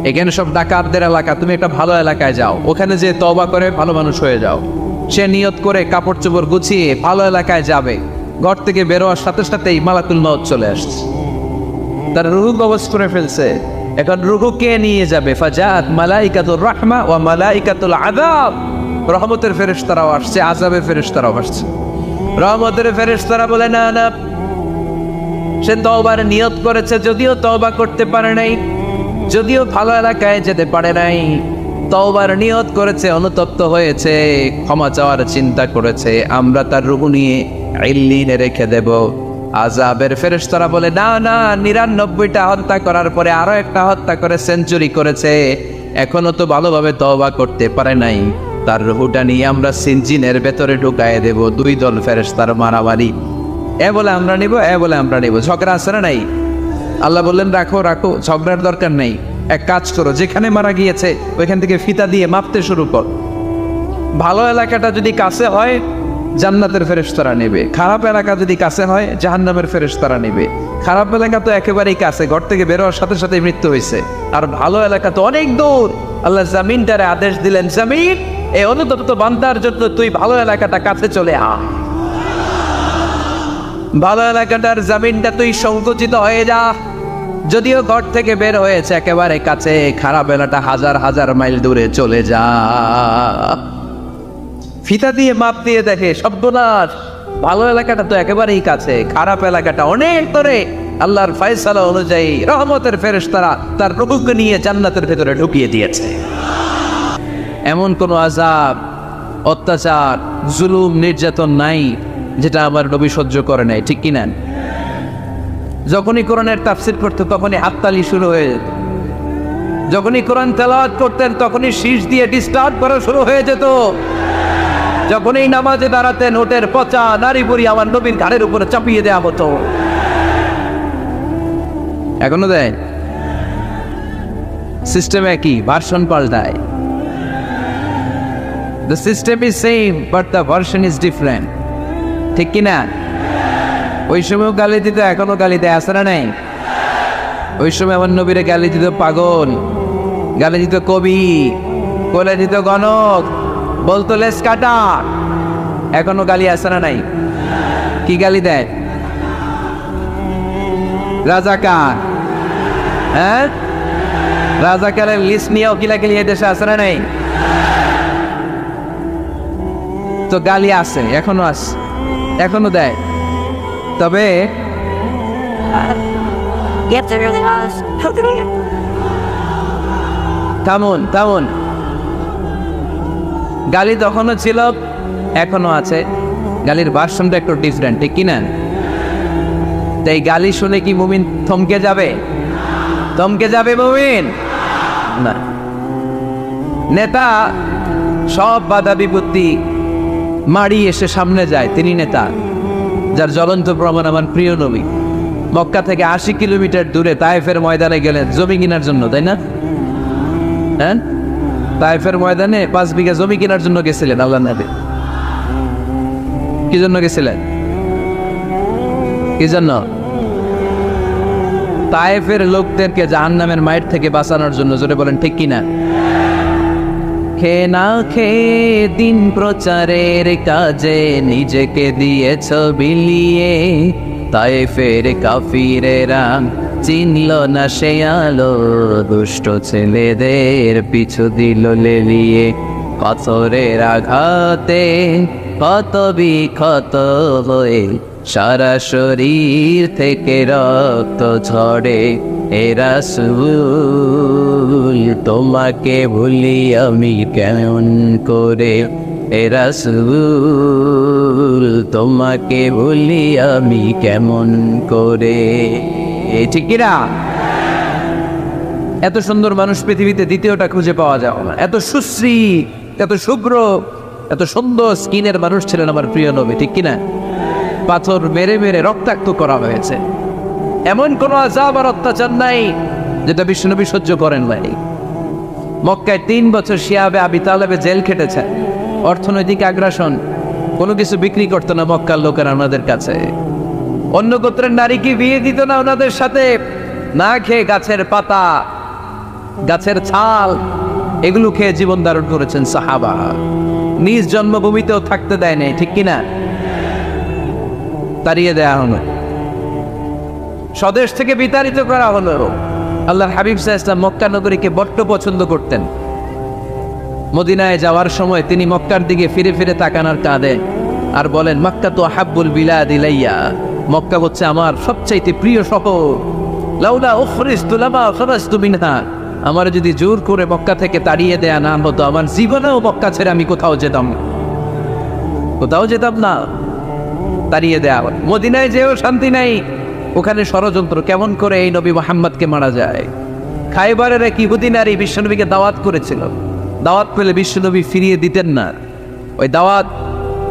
এখানে সব ডাকাতদের এলাকা, তুমি একটা ভালো এলাকায় যাও, ওখানে যে তওবা করে ভালো মানুষ হয়ে যাও। সে নিয়ত করে কাপড় চোপড় গুছিয়ে ভালো এলাকায় যাবে। ঘর থেকে বেরোয়ার সাথে সাথেই মালাকুল মউত চলে আসছে, তার রূহ কবজ করে ফেলছে। এখন রূহ কে নিয়ে যাবে? ফাজাত মালাইকাতুর রাহমা ওয়া মালাইকাতুল আযাব, রহমতের ফেরেশতারাও আসছে, আযাবের ফেরেশতারাও আসছে। রহমতের ফেরেশতারা বলে, না না, সে তওবার নিয়ত করেছে, যদিও তওবা করতে পারে নাই, যদিও ভালো এলাকায় যেতে পারে নাই, তওবার নিয়ত করেছে, অনুতপ্ত হয়েছে, ক্ষমা চাওয়ার চিন্তা করেছে, আমরা তার রূহ নিয়ে ইল্লিনে রেখে দেব। আযাবের ফেরেশতারা বলে, না না, 99টা হত্যা করার পরে আরো একটা হত্যা করে সেঞ্চুরি করেছে, এখনো তো ভালোভাবে তওবা করতে পারে নাই, তার রূহটা নিয়ে আমরা সিনজিনের ভেতরে ঢুকায় দেব। 2 দল ফেরেশতার মারামারি, এ বলে আমরা নিব, এ বলে আমরা নিব, ঝগড়া আছে না নাই? আল্লাহ বললেন, রাখো রাখো, ঝগড়ার দরকার নেই, এক কাজ করো, যেখানে মারা গিয়েছে ওইখান থেকে ফিতা দিয়ে মাপতে শুরু কর। ভালো এলাকাটা যদি কাছে হয় জান্নাতের ফেরেশতারা নেবে, খারাপ এলাকা যদি কাছে হয় জাহান্নামের ফেরেশতারা নেবে। খারাপ এলাকা তো একেবারেই কাছে, ঘর থেকে বেরোয়ার সাথে সাথে মৃত্যু হয়েছে, আর ভালো এলাকা তো অনেক দূর। আল্লাহ জামিনটারে আদেশ দিলেন, জামিন, এই অনুতপ্ত বান্দার জন্য তুই ভালো এলাকাটা কাছে চলে আয়, ভালো এলাকাটার জামিনটা তুই সংকুচিত হয়ে যা। যদিও ঘর থেকে বের হয়েছে একেবারে কাছে, খারাপ এলাকাটা হাজার হাজার মাইল দূরে চলে যা। ফিতা দিয়ে মাপ দিয়ে দেখে, সর্বনাশ, ভালো এলাকাটা তো একেবারেই কাছে, খারাপ এলাকাটা অনেক দূরে। আল্লাহর ফয়সালা অনুযায়ী রহমতের ফেরেশতারা তার রূহকে নিয়ে জান্নাতের ভেতরে ঢুকিয়ে দিয়েছে। এমন কোনো আযাব, অত্যাচার, জুলুম, নির্যাতন নাই যেটা আমার নবী সহ্য করে নাই, ঠিক কিনা? যখনই কোরআনের তাফসীর করতে তখনই হাততালি শুরু হয়ে যেত, যখনই কোরআন তেলাওয়াত করতেন তখনই শীষ দিয়ে ডিস্টার্ব করা শুরু হয়ে যেত, যখনই নামাজে দাঁড়াতেন ওটের পচা নারী বুড়ি আমার নবীর ঘাড়ের উপরে চাপিয়ে দেওয়া হতো। এখনো দেয়? সিস্টেম একই, ভার্সন পাল্টায়। The system is same but the version is different, ঠিক কি না? ওই সময় গালি দিত, এখনো গালি দেয়, আছে না নাই? ওই সময় আমার নবীরে গালি দিত পাগল, গালি দিত কবি, কোলে দিত গণক, বলতো লেস কাটা। এখনো গালি আছে না নাই? কি গালি দেয়? রাজাকার। হ্যাঁ, রাজাকারের লিস্ট নিয়েও কিলাকিলি এই দেশে আছে না নাই? তো গালি আছে, এখনো আছে, এখনো দেয়। তবে থামুন থামুন, গালি তখনও ছিল, এখনো আছে, গালির ভার্সনটা একটু ডিফারেন্ট, ঠিক কিনা? তাই গালি শুনে কি মুমিন থমকে যাবে? থমকে যাবে মুমিন না। নেতা সব বাধা বিপত্তি মারি এসে সামনে যায়, তিনি নেতা। যার জ্বলন্ত প্রমাণ আমার প্রিয় নবী মক্কা থেকে 80 কিলোমিটার দূরে তায়েফের ময়দানে গেলেন জমি কেনার জন্য, তাই না? হ্যাঁ, তায়েফের ময়দানে 5 বিঘা জমি কেনার জন্য গেছিলেন আল্লাহ নবী। কি জন্য গেছিলেন? কি জন্য? তায়েফের লোকদেরকে জাহান্নামের মায়ের থেকে বাঁচানোর জন্য। জোরে বলেন ঠিক কিনা? খেয়ে না খেয়ে দিন প্রচারের কাজে নিজেকে দিয়েছ বিলিয়ে, তায়েফের কাফিরেরা চিনল না সে আলো, দুষ্ট ছেলেদের পিছু দিল লেলিয়ে। পাথরের আঘাতে কত বিক্ষত হয়ে সারা শরীর থেকে রক্ত ঝরে। এ রাসূল তোমাকে ভুলি আমি কেমন করে, এ রাসূল তোমাকে ভুলি আমি কেমন করে। ঠিক কিনা? এত সুন্দর মানুষ পৃথিবীতে দ্বিতীয়টা খুঁজে পাওয়া যাবে না। এত সুশ্রী, এত শুভ্র, এত সুন্দর স্কিনের মানুষ ছিলেন আমার প্রিয় নবী, ঠিক কিনা? পাথর মেরে মেরে রক্তাক্ত করা হয়েছে, এমন কোন আযাব আর অত্যাচার নাই যেটা বিশ্বনবী সহ্য করেন নাই। মক্কায় 3 বছর শিয়াবে আবি তালেবে জেল খেটেছেন। অর্থনৈতিক আগ্রাসন, কোনো কিছু বিক্রি করতো না মক্কার লোকেরা ওনাদের কাছে। অন্য গোত্রের নারীকে বিয়ে দিত না ওনাদের সাথে। না খেয়ে গাছের পাতা, গাছের ছাল, এগুলো খেয়ে জীবন ধারণ করেছেন সাহাবা। নিজ জন্মভূমিতেও থাকতে দেয় নাই, ঠিক কিনা? তাড়িয়ে দেয়া হলো, স্বদেশ থেকে বিতাড়িত করা হলো। আল্লাহর হাবিব সাল্লাল্লাহু আলাইহি ওয়াসাল্লাম মক্কা নগরীকে বড্ড পছন্দ করতেন। মদিনায় যাওয়ার সময় তিনি মক্কার দিকে ফিরে ফিরে তাকান আর কাঁদেন আর বলেন, মক্কা তো আহাব্বুল বিলাদ ইলাইয়া, মক্কা হচ্ছে আমার সবচাইতে প্রিয় শহর। লাউলা উখরিজতু লামা খারাজতু মিনহা, আমার যদি জোর করে মক্কা থেকে তাড়িয়ে দেয়া না হতো, আমার জীবনেও মক্কা ছেড়ে আমি কোথাও যেতাম না, কোথাও যেতাম না। তাড়িয়ে দেয়া। মদিনায় যেও শান্তি নাই, ওখানে ষড়যন্ত্র, কেমন করে এই নবী মুহাম্মদকে মারা যায়। খায়বারের এক ইহুদি নারী বিশ্বনবীকে দাওয়াত করেছিল, দাওয়াত পেলে বিশ্বনবী ফিরিয়ে দিতেন না। ওই দাওয়াত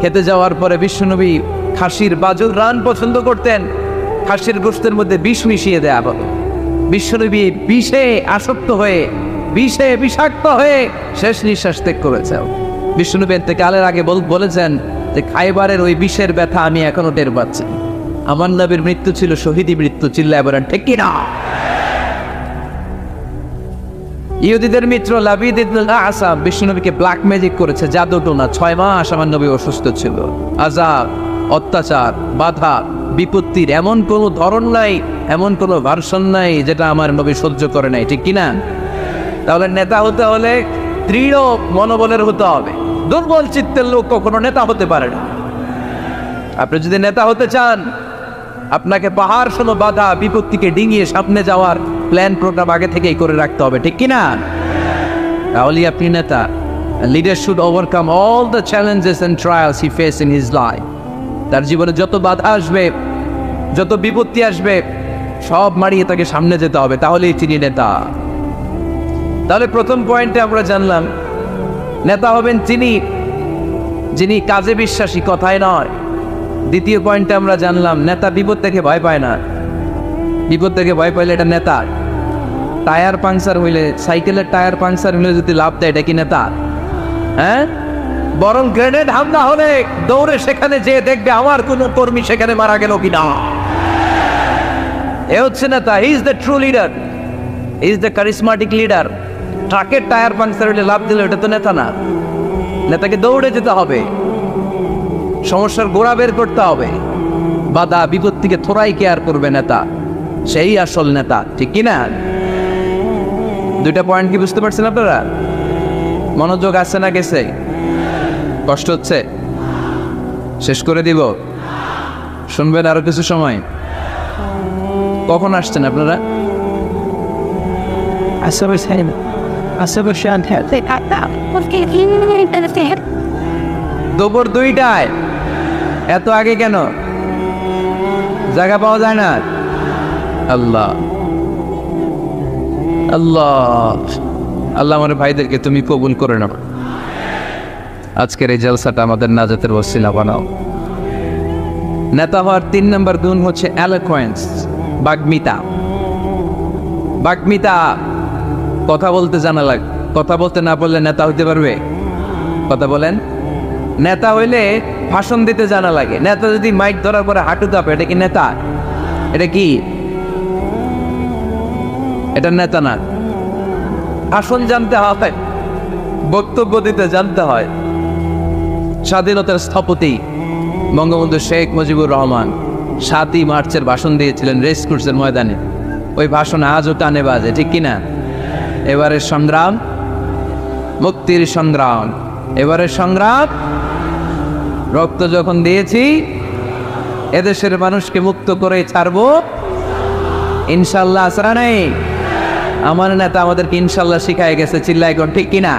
খেতে যাওয়ার পরে বিশ্বনবী খাসির বাজুর রান পছন্দ করতেন, খাসির গোশতের মধ্যে বিষ মিশিয়ে দেয়া হলো। বিশ্বনবী বিষে আসক্ত হয়ে, বিষে বিষাক্ত হয়ে শেষ নিঃশ্বাস ত্যাগ করেছেন। বিশ্বনবী ইন্তেকালের আগে বলেছেন যে খায়বারের ওই বিষের ব্যথা আমি এখনো টের পাচ্ছি। আমার নবীর মৃত্যু ছিল শহীদি মৃত্যু, চিল্লায় বলেন ঠিক কিনা? ইহুদিদের মিত্র লাবিদ ইবনে আসাম বিশ্বনবীকে ব্ল্যাক ম্যাজিক করেছে, জাদু টোনা। 6 মাস আমার নবী অসুস্থ ছিল। আযাব, অত্যাচার, বাধা, বিপত্তির এমন কোনো ধরন নাই, এমন কোনো ভার্সন নাই যেটা আমার নবী সহ্য করে নাই, ঠিক কিনা? তাহলে নেতা হতে হলে দৃঢ় মনোবলের হতে হবে। দুর্বল চিত্তের লোক কখনো নেতা হতে পারে না। আপনি যদি নেতা হতে চান, আপনাকে পাহাড় সম বাধা বিপত্তিকে ডিঙিয়ে সামনে যাওয়ার প্ল্যান প্রোগ্রাম আগে থেকেই করে রাখতে হবে, ঠিক কিনা? তাহলে আপনি নেতা। Leader should overcome all the challenges and trials he face in his life. তার জীবনে যত বাধা আসবে, যত বিপত্তি আসবে, সব মারিয়ে তাকে সামনে যেতে হবে, তাহলেই তিনি নেতা। তাহলে প্রথম পয়েন্টে আমরা জানলাম নেতা হবেন তিনি যিনি কাজে বিশ্বাসী, কথায় নয়। দ্বিতীয় পয়েন্টে আমরা জানলাম নেতা বিপদ থেকে ভয় পায় না। বিপদ থেকে ভয় পাইলে এটা নেতা। টায়ার পাংচার হইলে, সাইকেলের টায়ার পাংচার হইলে যদি লাভ দেয়, এটা কি নেতা? হ্যাঁ, বরং গ্রেনেড হামলা হলে দৌড়ে সেখানে যেয়ে দেখবে আমার কোন কর্মী সেখানে মারা গেল কিনা। এ হচ্ছে নেতা। He is the true leader, he is the charismatic leader. ট্রাকের টায়ার পাংচার হইলে লাভ দিলে এটা তো নেতা না। নেতাকে দৌড়ে যেতে হবে, সমস্যার গোড়া বের করতে হবে, বাধা বিপত্তিকে থোড়াই কেয়ার করবে নেতা, সেই আসল নেতা, ঠিক কিনা? দুইটা পয়েন্ট কি বুঝতে পারছেন আপনারা? মনোযোগ আছে না গেছে? কষ্ট হচ্ছে? শেষ করে দিব? শুনবেন আরো কিছু সময়? কখন আসছেন আপনারা? দুপুর 2টায়। এত আগে কেন? জায়গা পাওয়া যায় না? আল্লাহ আল্লাহ আল্লাহ আমার ভাইদেরকে তুমি কবুল করে নাও। আজকের এই জলসাটা আমাদের নাজাতের ওসিলা বানাও। নেতা হওয়ার 3 নম্বর গুণ হচ্ছে এলোকোয়েন্স, বাগ্মিতা। বাগ্মিতা, কথা বলতে জানা লাগে। কথা বলতে না পারলে নেতা হইতে পারবে? কথা বলেন। নেতা হইলে ভাষণ দিতে জানা লাগে। নেতা যদি মাইক ধরার পরে হাঁটু কাঁপে, এটা কি নেতা? এটা কি? এটা নেতা না। ভাষণ জানতে হয়, বক্তব্য দিতে জানতে হয়। স্বাধীনতার স্থপতি বঙ্গবন্ধু শেখ মুজিবুর রহমান 7ই মার্চের ভাষণ দিয়েছিলেন রেস কোর্সের ময়দানে। ওই ভাষণ আজও কানে বাজে, ঠিক কিনা? এবারের সংগ্রাম মুক্তির সংগ্রাম, এবারের সংগ্রাম রক্ত যখন দিয়েছি এদেশের মানুষকে মুক্ত করে ছাড়বো ইনশাল্লাহ। আসরা নাই? আমার নেতা আমাদেরকে ইনশাল্লাহ শিখায় গেছে, চিল্লাই কোন, ঠিক কিনা?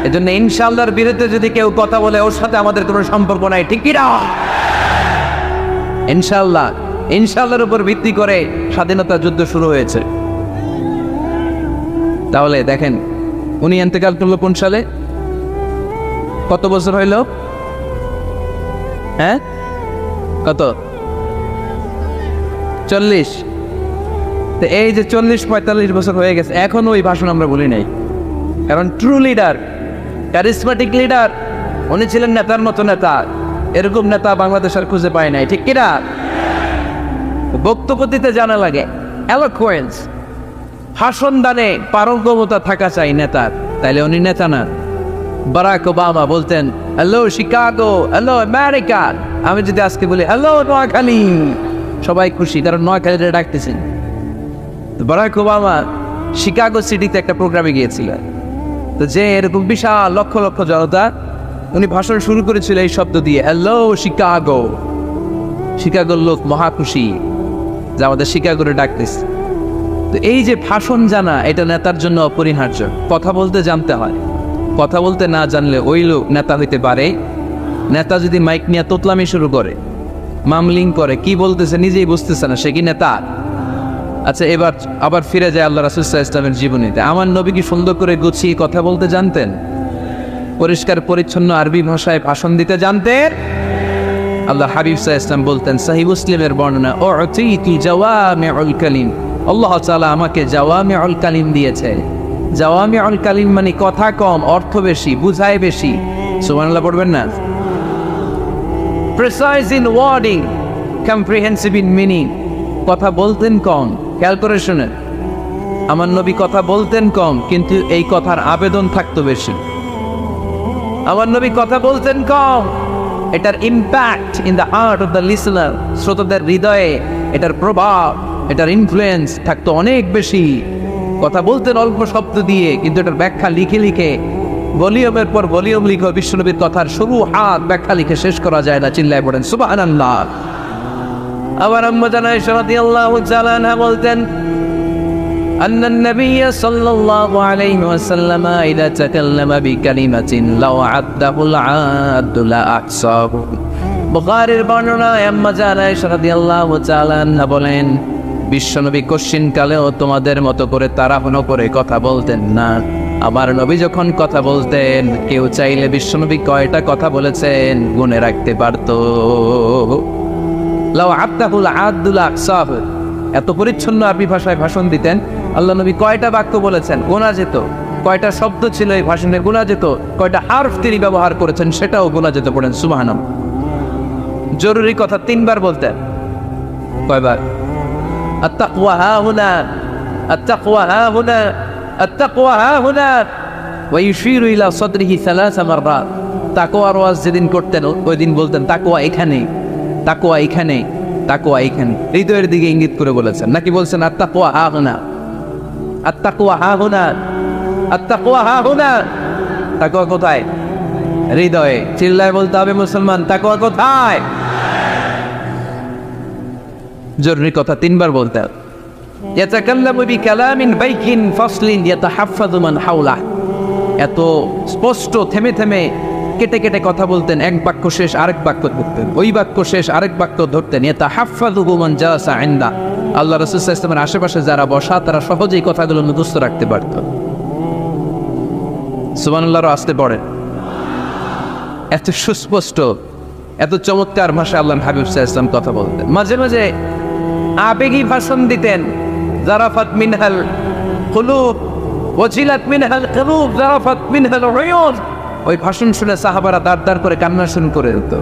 এজন্য ইনশাল্লাহর বিরুদ্ধে যদি কেউ কথা বলে ওর সাথে আমাদের কোনো সম্পর্ক নাই, ঠিক কিনা? ইনশাল্লাহ, ইনশাল্লাহর উপর ভিত্তি করে স্বাধীনতা যুদ্ধ শুরু হয়েছে। তাহলে দেখেন, উনি ইন্তেকাল করলো কোন সালে? কত বছর হইল? হ্যাঁ, কত? 40। তো এই যে 40-45 বছর হয়ে গেছে, এখনো ওই ভাষণ আমরা বলি নাই। কারণ ট্রু লিডার, ক্যারিজমাটিক লিডার, উনি ছিলেন নেতার মতো নেতা। এরকম নেতা বাংলাদেশ আর খুঁজে পায় নাই, ঠিক কিনা? বক্তব্য দিতে জানা লাগে, এলোকোয়েন্স, ভাষণ দানে পারঙ্গমতা থাকা চাই নেতার, তাইলে উনি নেতা না। বারাক ওবামা বলতেন হ্যালো শিকাগো, হ্যালো আমেরিকা। আমি যদি আজকে বলি হ্যালো নোয়াখালী, সবাই খুশি, কারণ নোয়াখালীতে ডাকতেছেন। বারাক ওবামা শিকাগো সিটিতে একটা প্রোগ্রামে গিয়েছিলেন। তো যে এরকম বিশাল লক্ষ লক্ষ জনতা, উনি ভাষণ শুরু করেছিল এই শব্দ দিয়ে, হ্যালো শিকাগো। শিকাগোর লোক মহা খুশি যে আমাদের শিকাগোরে ডাকতেছে। তো এই যে ভাষণ জানা, এটা নেতার জন্য অপরিহার্য। কথা বলতে জানতে হয়। কথা বলতে না জানলে ওই লোক নেতা হইতে পারে? নেতা যদি মাইক নিয়ে তোতলামি শুরু করে, মামলিং করে, কি বলতেছে নিজেই বুঝতেছে না, সে কি নেতা? আচ্ছা, এবার আবার ফিরে যায় আল্লাহ রাসূল সাল্লাল্লাহু আলাইহি ওয়াসাল্লামের জীবনীতে। আমার নবী কি সুন্দর করে গুছিয়ে কথা বলতে জানতেন? পরিষ্কার পরিচ্ছন্ন আরবি ভাষায় ভাষণ দিতে জানতেন? আল্লাহ হাবিব সাল্লাল্লাহু আলাইহি ওয়াসাল্লাম বলতেন, সহিহ মুসলিমের বর্ণনা, উতিতু জাওয়ামিউল কালিম, আল্লাহ তাআলা আমাকে জাওয়ামিউল কালিম দিয়েছে। জাওয়ামিউল কালিম মানে কথা কম, অর্থ বেশি, বুঝায় বেশি। সুবহানাল্লাহ পড়বেন না? Precise in wording, comprehensive in meaning. কথা বলতেন কম, খেয়াল করে শুনেন, আমার নবী কথা বলতেন কম, কিন্তু এই কথার আবেদন থাকতো বেশি। আমার নবী কথা বলতেন কম, এটার impact in the heart of the listener, শ্রোতাদের হৃদয়ে এটার প্রভাব, এটার ইনফ্লুয়েন্স থাকতো অনেক বেশি। কথা বলতেন অল্প শব্দ দিয়ে, কিন্তু এটার ব্যাখ্যা লিখে লিখে, ভলিউমের পর ভলিউম লিখে বিশ্বনবীর কথার শুরু হাত ব্যাখ্যা লিখে শেষ করা যায় না। চিল্লায় পড়েন সুবহানাল্লাহ। আবার আম্মা জানা আয়েশা রাদিয়াল্লাহু তাআলা আনহা বলতেন, أن النبي صلى الله عليه وسلم إذا تكلم بكلمة لو عده العاد لأحصاه। বুখারীর বর্ণনায় আম্মা জানা আয়েশা রাদিয়াল্লাহু তাআলা আনহা বলেন, বিশ্বনবী কশিন কালেও তোমাদের মতো করে তাড়াহুড়ো করে কথা বলতেন না। আমার নবী যখন কথা বলতেন, কেউ চাইলে বিশ্বনবী কয়টা কথা বলেছেন গুনে রাখতে পারত। লাউ আব্দাহুল আদুল আকসাব, এত পরিচ্ছন্ন আরবি ভাষায় ভাষণ দিতেন। আল্লাহ নবী কয়টা বাক্য বলেছেন গোনা যেত, কয়টা শব্দ ছিল এই ভাষণে গোনা যেত, কয়টা হারফ তিনি ব্যবহার করেছেন সেটাও গোনা যেত। পড়েন সুবহানাল্লাহ। জরুরি কথা 3 বার বলতেন। কয়বার? আত-তাকওয়া হাহুনা, আত-তাকওয়া হাহুনা, আত-তাকওয়া হাহুনা ওয়া ইউশিরু ইলা সাদরিহি 3 মাররাত। তাকওয়ার ওয়াজ যেদিন করতেন ওই দিন বলতেন তাকওয়া এখানে, তাকওয়া এখানে, তাকওয়া এখানে, হৃদয়ের দিকে ইঙ্গিত করে বলেছেন। নাকি বলছেন আত-তাকওয়া হাহুনা, আত-তাকওয়া হাহুনা, আত-তাকওয়া হাহুনা? তাকওয়া কোথায়? হৃদয়ে। চিল্লায় বলতে হবে মুসলমান, তাকওয়া কোথায়? জরুরি কথা 3 বার বলতে হবে। ইয়াতাকাল্লামু বিকালামিন বাইকিন ফাসলিন ইয়াতাহাফফাযু মান হাওলা। এত স্পষ্ট থেমে থেমে কেটে কেটে কথা বলতেন, এক বাক্য শেষ আরেক বাক্য ধরতেন, ওই বাক্য শেষ আরেক বাক্য ধরতেন। ইয়াতাহাফফাযু মান জালাসা ইনদা। আল্লাহ রাসূল সাল্লাল্লাহু আলাইহি ওয়াসাল্লামের আশেপাশে যারা বসা তারা সহজেই কথাগুলো মুখস্থ রাখতে পারত। সুবহানাল্লাহর আসতে পড়ে। এত সুস্পষ্ট, এত চমৎকার ভাষায় আল্লাহর হাবিব সাল্লাল্লাহু আলাইহি ওয়াসাল্লাম কথা বলতেন। মাঝে মাঝে আবেগী ভাষণ দিতেন। জারাফাত মিনহাল কুলুব ওয়াজিলাত মিনহাল কুলুব জারাফাত মিনহাল উয়ুন। ওই ভাষণ শুনে সাহাবারা দাঁড় করে কান্না শুরু করে দিত।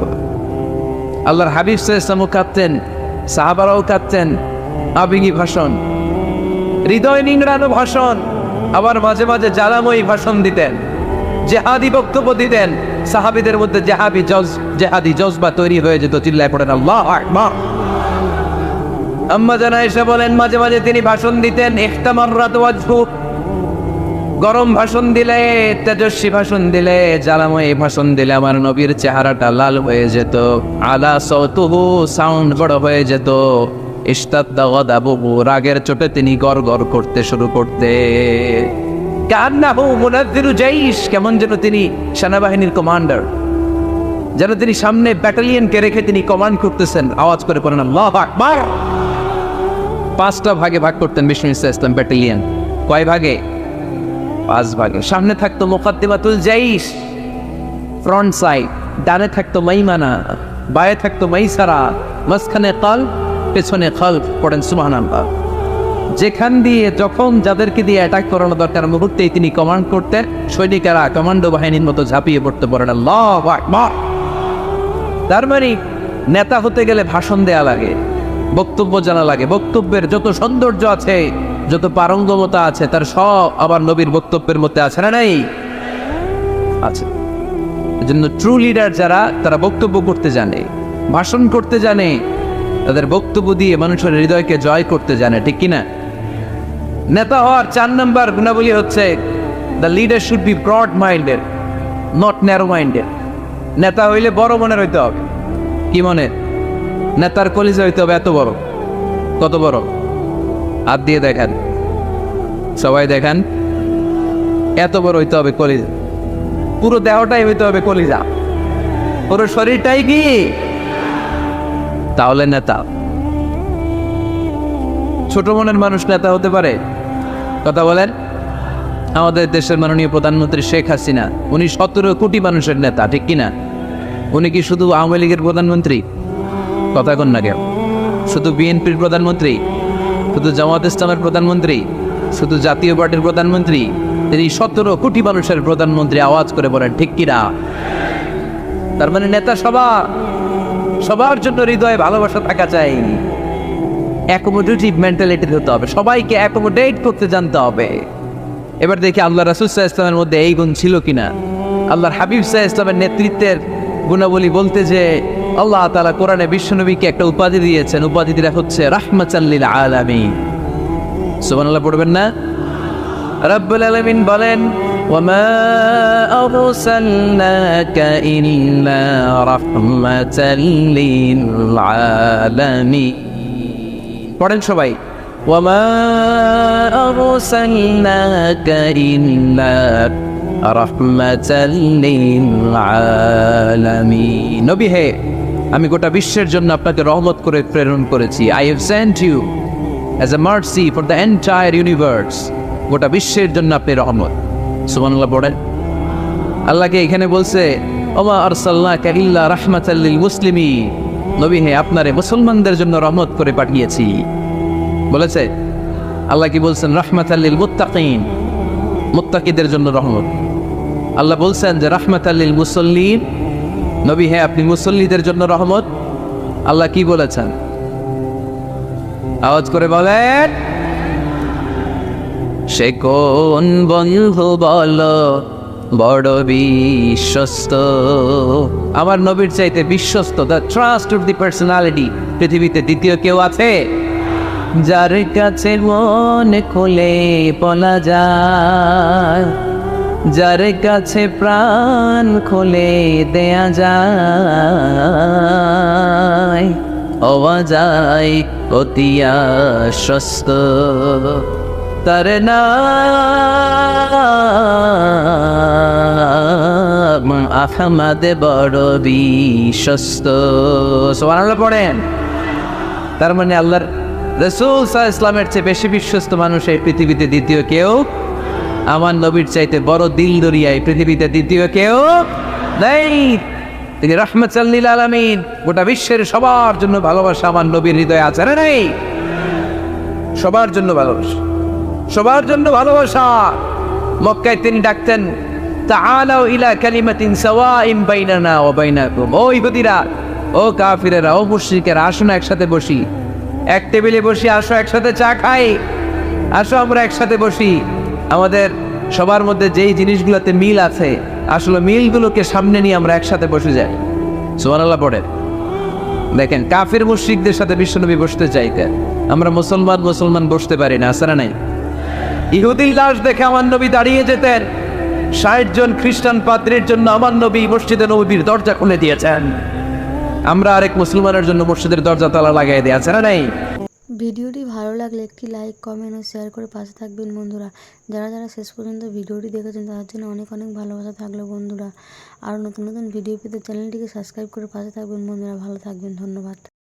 আল্লাহর হাবিব সাল্লাল্লাহু আলাইহি ওয়াসাল্লাম কাঁদতেন, সাহাবারাও কাঁদতেন। আবেগী ভাষণ, হৃদয় নিংড়ানো ভাষণ। আবার মাঝে মাঝে জ্বালাময়ী ভাষণ দিতেন, জেহাদি বক্তব্য দিতেন। সাহাবীদের মধ্যে জেহাদি জজবা তৈরি হয়ে যেত। চিল্লায় পড়েন আল্লাহু আকবার। আম্মা জান আয়েশা বলেন মাঝে মাঝে তিনি ভাষণ দিতেন, ইখতামাররাত ওয়াজহু। গরম ভাষণ দিলে, তেজস্বী ভাষণ দিলে, জ্বালাময়ী ভাষণ দিলে আমার নবীর চেহারাটা লাল হয়ে যেত। আলা সাউতুহু, সাউন্ড বড় হয়ে যেত। ইশতাদ্দা গাদাবুহু, রাগের চোটে তিনি গড়গড় করতে শুরু করতে। কান্নাহু মুনাজ্জিরু জাইশ, কেমন যেন তিনি সেনাবাহিনীর কমান্ডার, যেন তিনি সামনে ব্যাটালিয়নকে রেখে তিনি কমান্ড করতেছেন। আওয়াজ করে পড়েন আল্লাহু আকবার। 5টা ভাগে ভাগ করতেন বিষ্ণু ইসলাম ব্যাটালিয়ন। কয় ভাগে? 5 ভাগে। সামনে থাকতো মুকাদ্দিমাতুল জাইশ, ফ্রন্ট সাইড। ডানে থাকতো মাইমানা, বায়ে থাকতো মাইসারা, মাঝখানে কাল, পেছনে খালফ। পড়েন সুবহানাল্লাহ। যেখান দিয়ে যখন যাদেরকে দিয়ে অ্যাটাক করানো দরকার মুহূর্তেই তিনি কমান্ড করতেন। সৈনিকেরা কমান্ডো বাহিনীর মতো ঝাঁপিয়ে পড়তে পারেন আল্লাহু আকবার। তার মানে নেতা হতে গেলে ভাষণ দেয়া লাগে, বক্তব্য জানা লাগে। বক্তব্যের যত সৌন্দর্য আছে, যত পারঙ্গমতা আছে, তার সব আবার নবীর বক্তব্যের মধ্যে আছে না নাই? আছে। এজন্য ট্রু লিডার যারা, তারা বক্তব্য করতে জানে, ভাষণ করতে জানে, তাদের বক্তব্য দিয়ে মানুষের হৃদয়কে জয় করতে জানে। ঠিক কিনা? নেতা হওয়ার 4 নম্বর গুণাবলী হচ্ছে the leader should be broad minded, not narrow minded. নেতা হইলে বড় মনের হইতে হবে। কি মনের? নেতার কলিজা হইতে হবে এত বড়। কত বড়? হাত দিয়ে দেখান, সবাই দেখান। এত বড় হইতে হবে কলিজা। পুরো দেহটাই হইতে হবে কলিজা, পুরো শরীরটাই কি? তাহলে নেতা। ছোট মনের মানুষ নেতা হতে পারে? কথা বলেন। আমাদের দেশের মাননীয় প্রধানমন্ত্রী শেখ হাসিনা, উনি 17 কোটি মানুষের নেতা। ঠিক কিনা? উনি কি শুধু আওয়ামী লীগের প্রধানমন্ত্রী? কথা কন না কেউ। শুধু বিএনপির প্রধানমন্ত্রী? শুধু জামাত ইসলামের প্রধানমন্ত্রী? শুধু জাতীয় পার্টির প্রধানমন্ত্রী? তিনি 17 কোটি মানুষের প্রধানমন্ত্রী। আওয়াজ করে বলেন ঠিক কিনা? তার মানে নেতা সবার জন্য হৃদয়ে ভালোবাসা থাকা চাই। অ্যাকোমোডেটিভ মেন্টালিটির হতে হবে, সবাইকে অ্যাকোমোডেট করতে জানতে হবে। এবার দেখি আল্লাহ রাসূল সাল্লাল্লাহু আলাইহি ওয়াসাল্লামের মধ্যে এই গুণ ছিল কিনা। আল্লাহর হাবিব সাল্লাল্লাহু আলাইহি ওয়াসাল্লামের নেতৃত্বের গুণাবলী বলতে যে আল্লাহ তাআলা কোরআনে বিশ্বনবীকে একটা উপাধি দিয়েছেন। উপাধিটা হচ্ছে রাহমাতাল লিল আলামিন। সুবহানাল্লাহ পড়বেন না? রব্বুল আলামিন বলেন ওয়ামা আরসালনাকা ইল্লা রাহমাতাল লিল আলামিন। পড়েন সবাই। ওয়ামা আরসালনাকা ইল্লা রাহমাতাল লিল আলামিন। নবী হে, আমি গোটা বিশ্বের জন্য আপনাকে রহমত করে প্রেরণ করেছি। I have sent you as a mercy for the entire universe. গোটা বিশ্বের জন্য আপনি রহমত। সুবহানাল্লাহ পড়েন। আল্লাহকে এখানে বলছে ওমা আরসালনাকা ইল্লা রাহমাতাল লিল মুসলিমিন। নবী হে, আপনারে মুসলমানদের জন্য রহমত করে পাঠিয়েছি। বলেছে? আল্লাহ কি বলছেন? রাহমাতাল লিল মুত্তাকিন, মুত্তাকিদের জন্য রহমত। আল্লাহ বলছেন যে রাহমাতাল লিল মুসাল্লিন, নবী হ্যাঁ আপনি মুসল্লিদের জন্য রহমত। আল্লাহ কি বলেছেন? আওয়াজ করে বলেন। সে কোন বন্ধু বলো বড় বিশ্বস্ত? আমার নবীর চাইতে বিশ্বস্ত, the trust of the personality, পৃথিবীতে দ্বিতীয় কেউ আছে? যার কাছে মন খুলে বলা যায়, যার কাছে প্রাণ খুলে দেয়া যায়, হওয়া যায় অতি আশ্বস্ত। তার নাম আহমদ বড় বিশ্বস্ত। সুবহানাল্লাহ পড়েন। তার মানে আল্লাহর রাসূল সাল্লাল্লাহু আলাইহি ওয়াসাল্লামের চেয়ে বেশি বিশ্বস্ত মানুষ এই পৃথিবীতে দ্বিতীয় কেউ, আমার নবীর চাইতে বড় দিল দরিয়া এই পৃথিবীতে দ্বিতীয় কেউ নেই। তিনি রাহমাতাল লিল আলামিন, গোটা বিশ্বের সবার জন্য ভালোবাসা আমার নবীর হৃদয়ে আছে না নেই? সবার জন্য ভালোবাসা, সবার জন্য ভালোবাসা। মক্কায় তিনি ডাকতেন, তাআলাউ ইলা কালিমাতিন সাওয়াইন বাইনানা ওয়া বাইনাকুম। ও ইহুদিরা, ও কাফিরেরা, ও মুশরিকেরা, আসো না একসাথে বসি, এক টেবিলে বসি, আসো একসাথে চা খাই, আসো আমরা একসাথে বসি। আমাদের সবার মধ্যে যেই জিনিসগুলোতে মিল আছে, আসলে মিলগুলোকে সামনে নিয়ে আমরা একসাথে বসে যাই। সুবহানাল্লাহ পড়েন। দেখেন, কাফির মুশরিকদের সাথে বিশ্বনবী বসতে চাইতেন, আমরা মুসলমান বসতে পারি না, আছে না নাই? ইহুদির লাশ দেখে আমার নবী দাঁড়িয়ে যেতেন, ৬০ জন খ্রিস্টান পাদ্রীর জন্য আমার নবী মসজিদে নববীর দরজা খুলে দিয়েছেন। আমরা আরেক মুসলমানের জন্য মসজিদের দরজা তালা লাগাই দিয়ে, আছে না নাই? ভিডিওটি ভালো লাগলে একটি লাইক, কমেন্ট ও শেয়ার করে পাশে থাকবেন বন্ধুরা। যারা যারা শেষ পর্যন্ত ভিডিওটি দেখেছেন তাদের জন্য অনেক অনেক ভালোবাসা থাকলো বন্ধুরা। আরও নতুন নতুন ভিডিও পেতে চ্যানেলটিকে সাবস্ক্রাইব করে পাশে থাকবেন বন্ধুরা। ভালো থাকবেন, ধন্যবাদ।